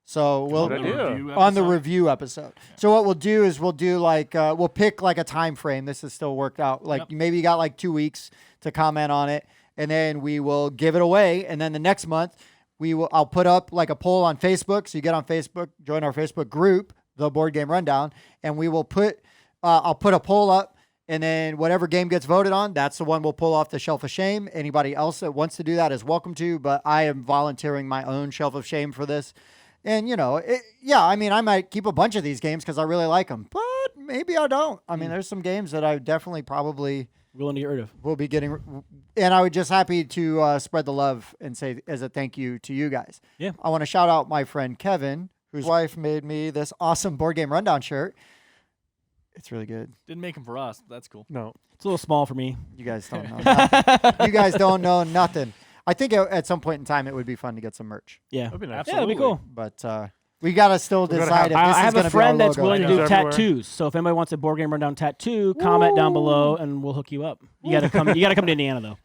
So we'll Good idea. on the review episode. So what we'll do is we'll do like we'll pick like a time frame. This is still worked out. Like maybe you got like 2 weeks to comment on it, and then we will give it away. And then the next month I'll put up like a poll on Facebook. So you get on Facebook, join our Facebook group, the Board Game Rundown, and we will put I'll put a poll up, and then whatever game gets voted on, that's the one we'll pull off the Shelf of Shame. Anybody else that wants to do that is welcome to, but I am volunteering my own Shelf of Shame for this. And, you know, I mean, I might keep a bunch of these games because I really like them, but maybe I don't. I mean, there's some games that I definitely probably Willing to get rid of. will be getting. And I would just happy to spread the love and say as a thank you to you guys. Yeah. I want to shout out my friend Kevin, whose wife made me this awesome Board Game Rundown shirt. It's really good. Didn't make them for us. That's cool. No. It's a little small for me. You guys don't know nothing. You guys don't know nothing. I think at some point in time it would be fun to get some merch. Yeah. That'd be nice. Yeah, that'd be cool. But we got to still gotta decide if I this is have going a to be our friend that's logo. willing to do Everywhere. tattoos. So if anybody wants a Board Game Rundown tattoo, comment down below and we'll hook you up. You gotta come. You gotta come to Indiana though.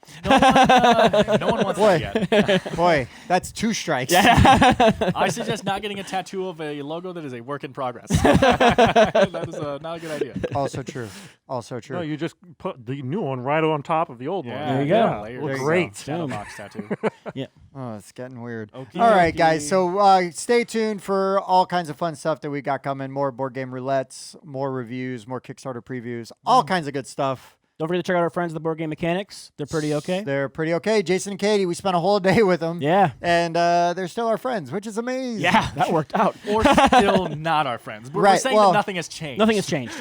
No one wants that yet. Boy, that's 2 strikes. I suggest not getting a tattoo of a logo that is a work in progress. That is not a good idea. Also true. Also true. No, you just put the new one right on top of the old one. There you go. Yeah, Layers. look There you great. Shadow box tattoo. Oh, it's getting weird. Okay. All right, guys. So stay tuned for all kinds of fun stuff that we got coming. More board game roulettes, more reviews, more Kickstarter previews, all kinds of good stuff. Don't forget to check out our friends at the Board Game Mechanics. They're pretty okay. They're pretty okay. Jason and Katie, we spent a whole day with them. Yeah. And they're still our friends, which is amazing. Yeah, that worked out. Or still not our friends. We're Right, saying well- that nothing has changed. Nothing has changed.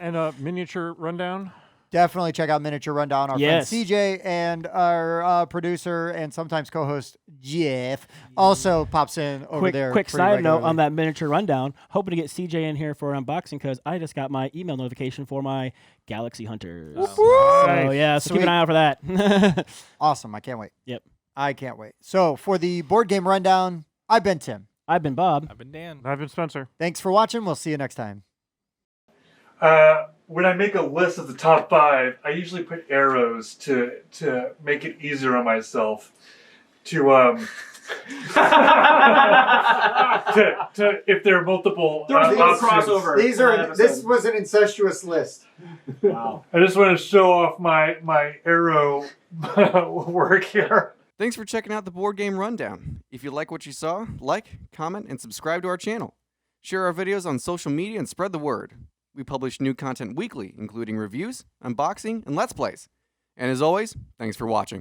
And a miniature rundown. Definitely check out Miniature Rundown. Our Yes. friend CJ and our producer and sometimes co-host Jeff also pops in over there. Quick pretty side note regularly. on that miniature rundown. Hoping to get CJ in here for an unboxing because I just got my email notification for my Galaxy Hunters. So yeah, so keep Sweet. an eye out for that. Awesome. I can't wait. Yep. I can't wait. So for the Board Game Rundown, I've been Tim. I've been Bob. I've been Dan. I've been Spencer. Thanks for watching. We'll see you next time. When I make a list of the top 5, I usually put arrows to make it easier on myself to to if there are multiple options. This was an incestuous list. I just want to show off my arrow work here. Thanks for checking out the Board Game Rundown. If you like what you saw, like, comment, and subscribe to our channel. Share our videos on social media and spread the word. We publish new content weekly, including reviews, unboxing, and Let's Plays. And as always, thanks for watching.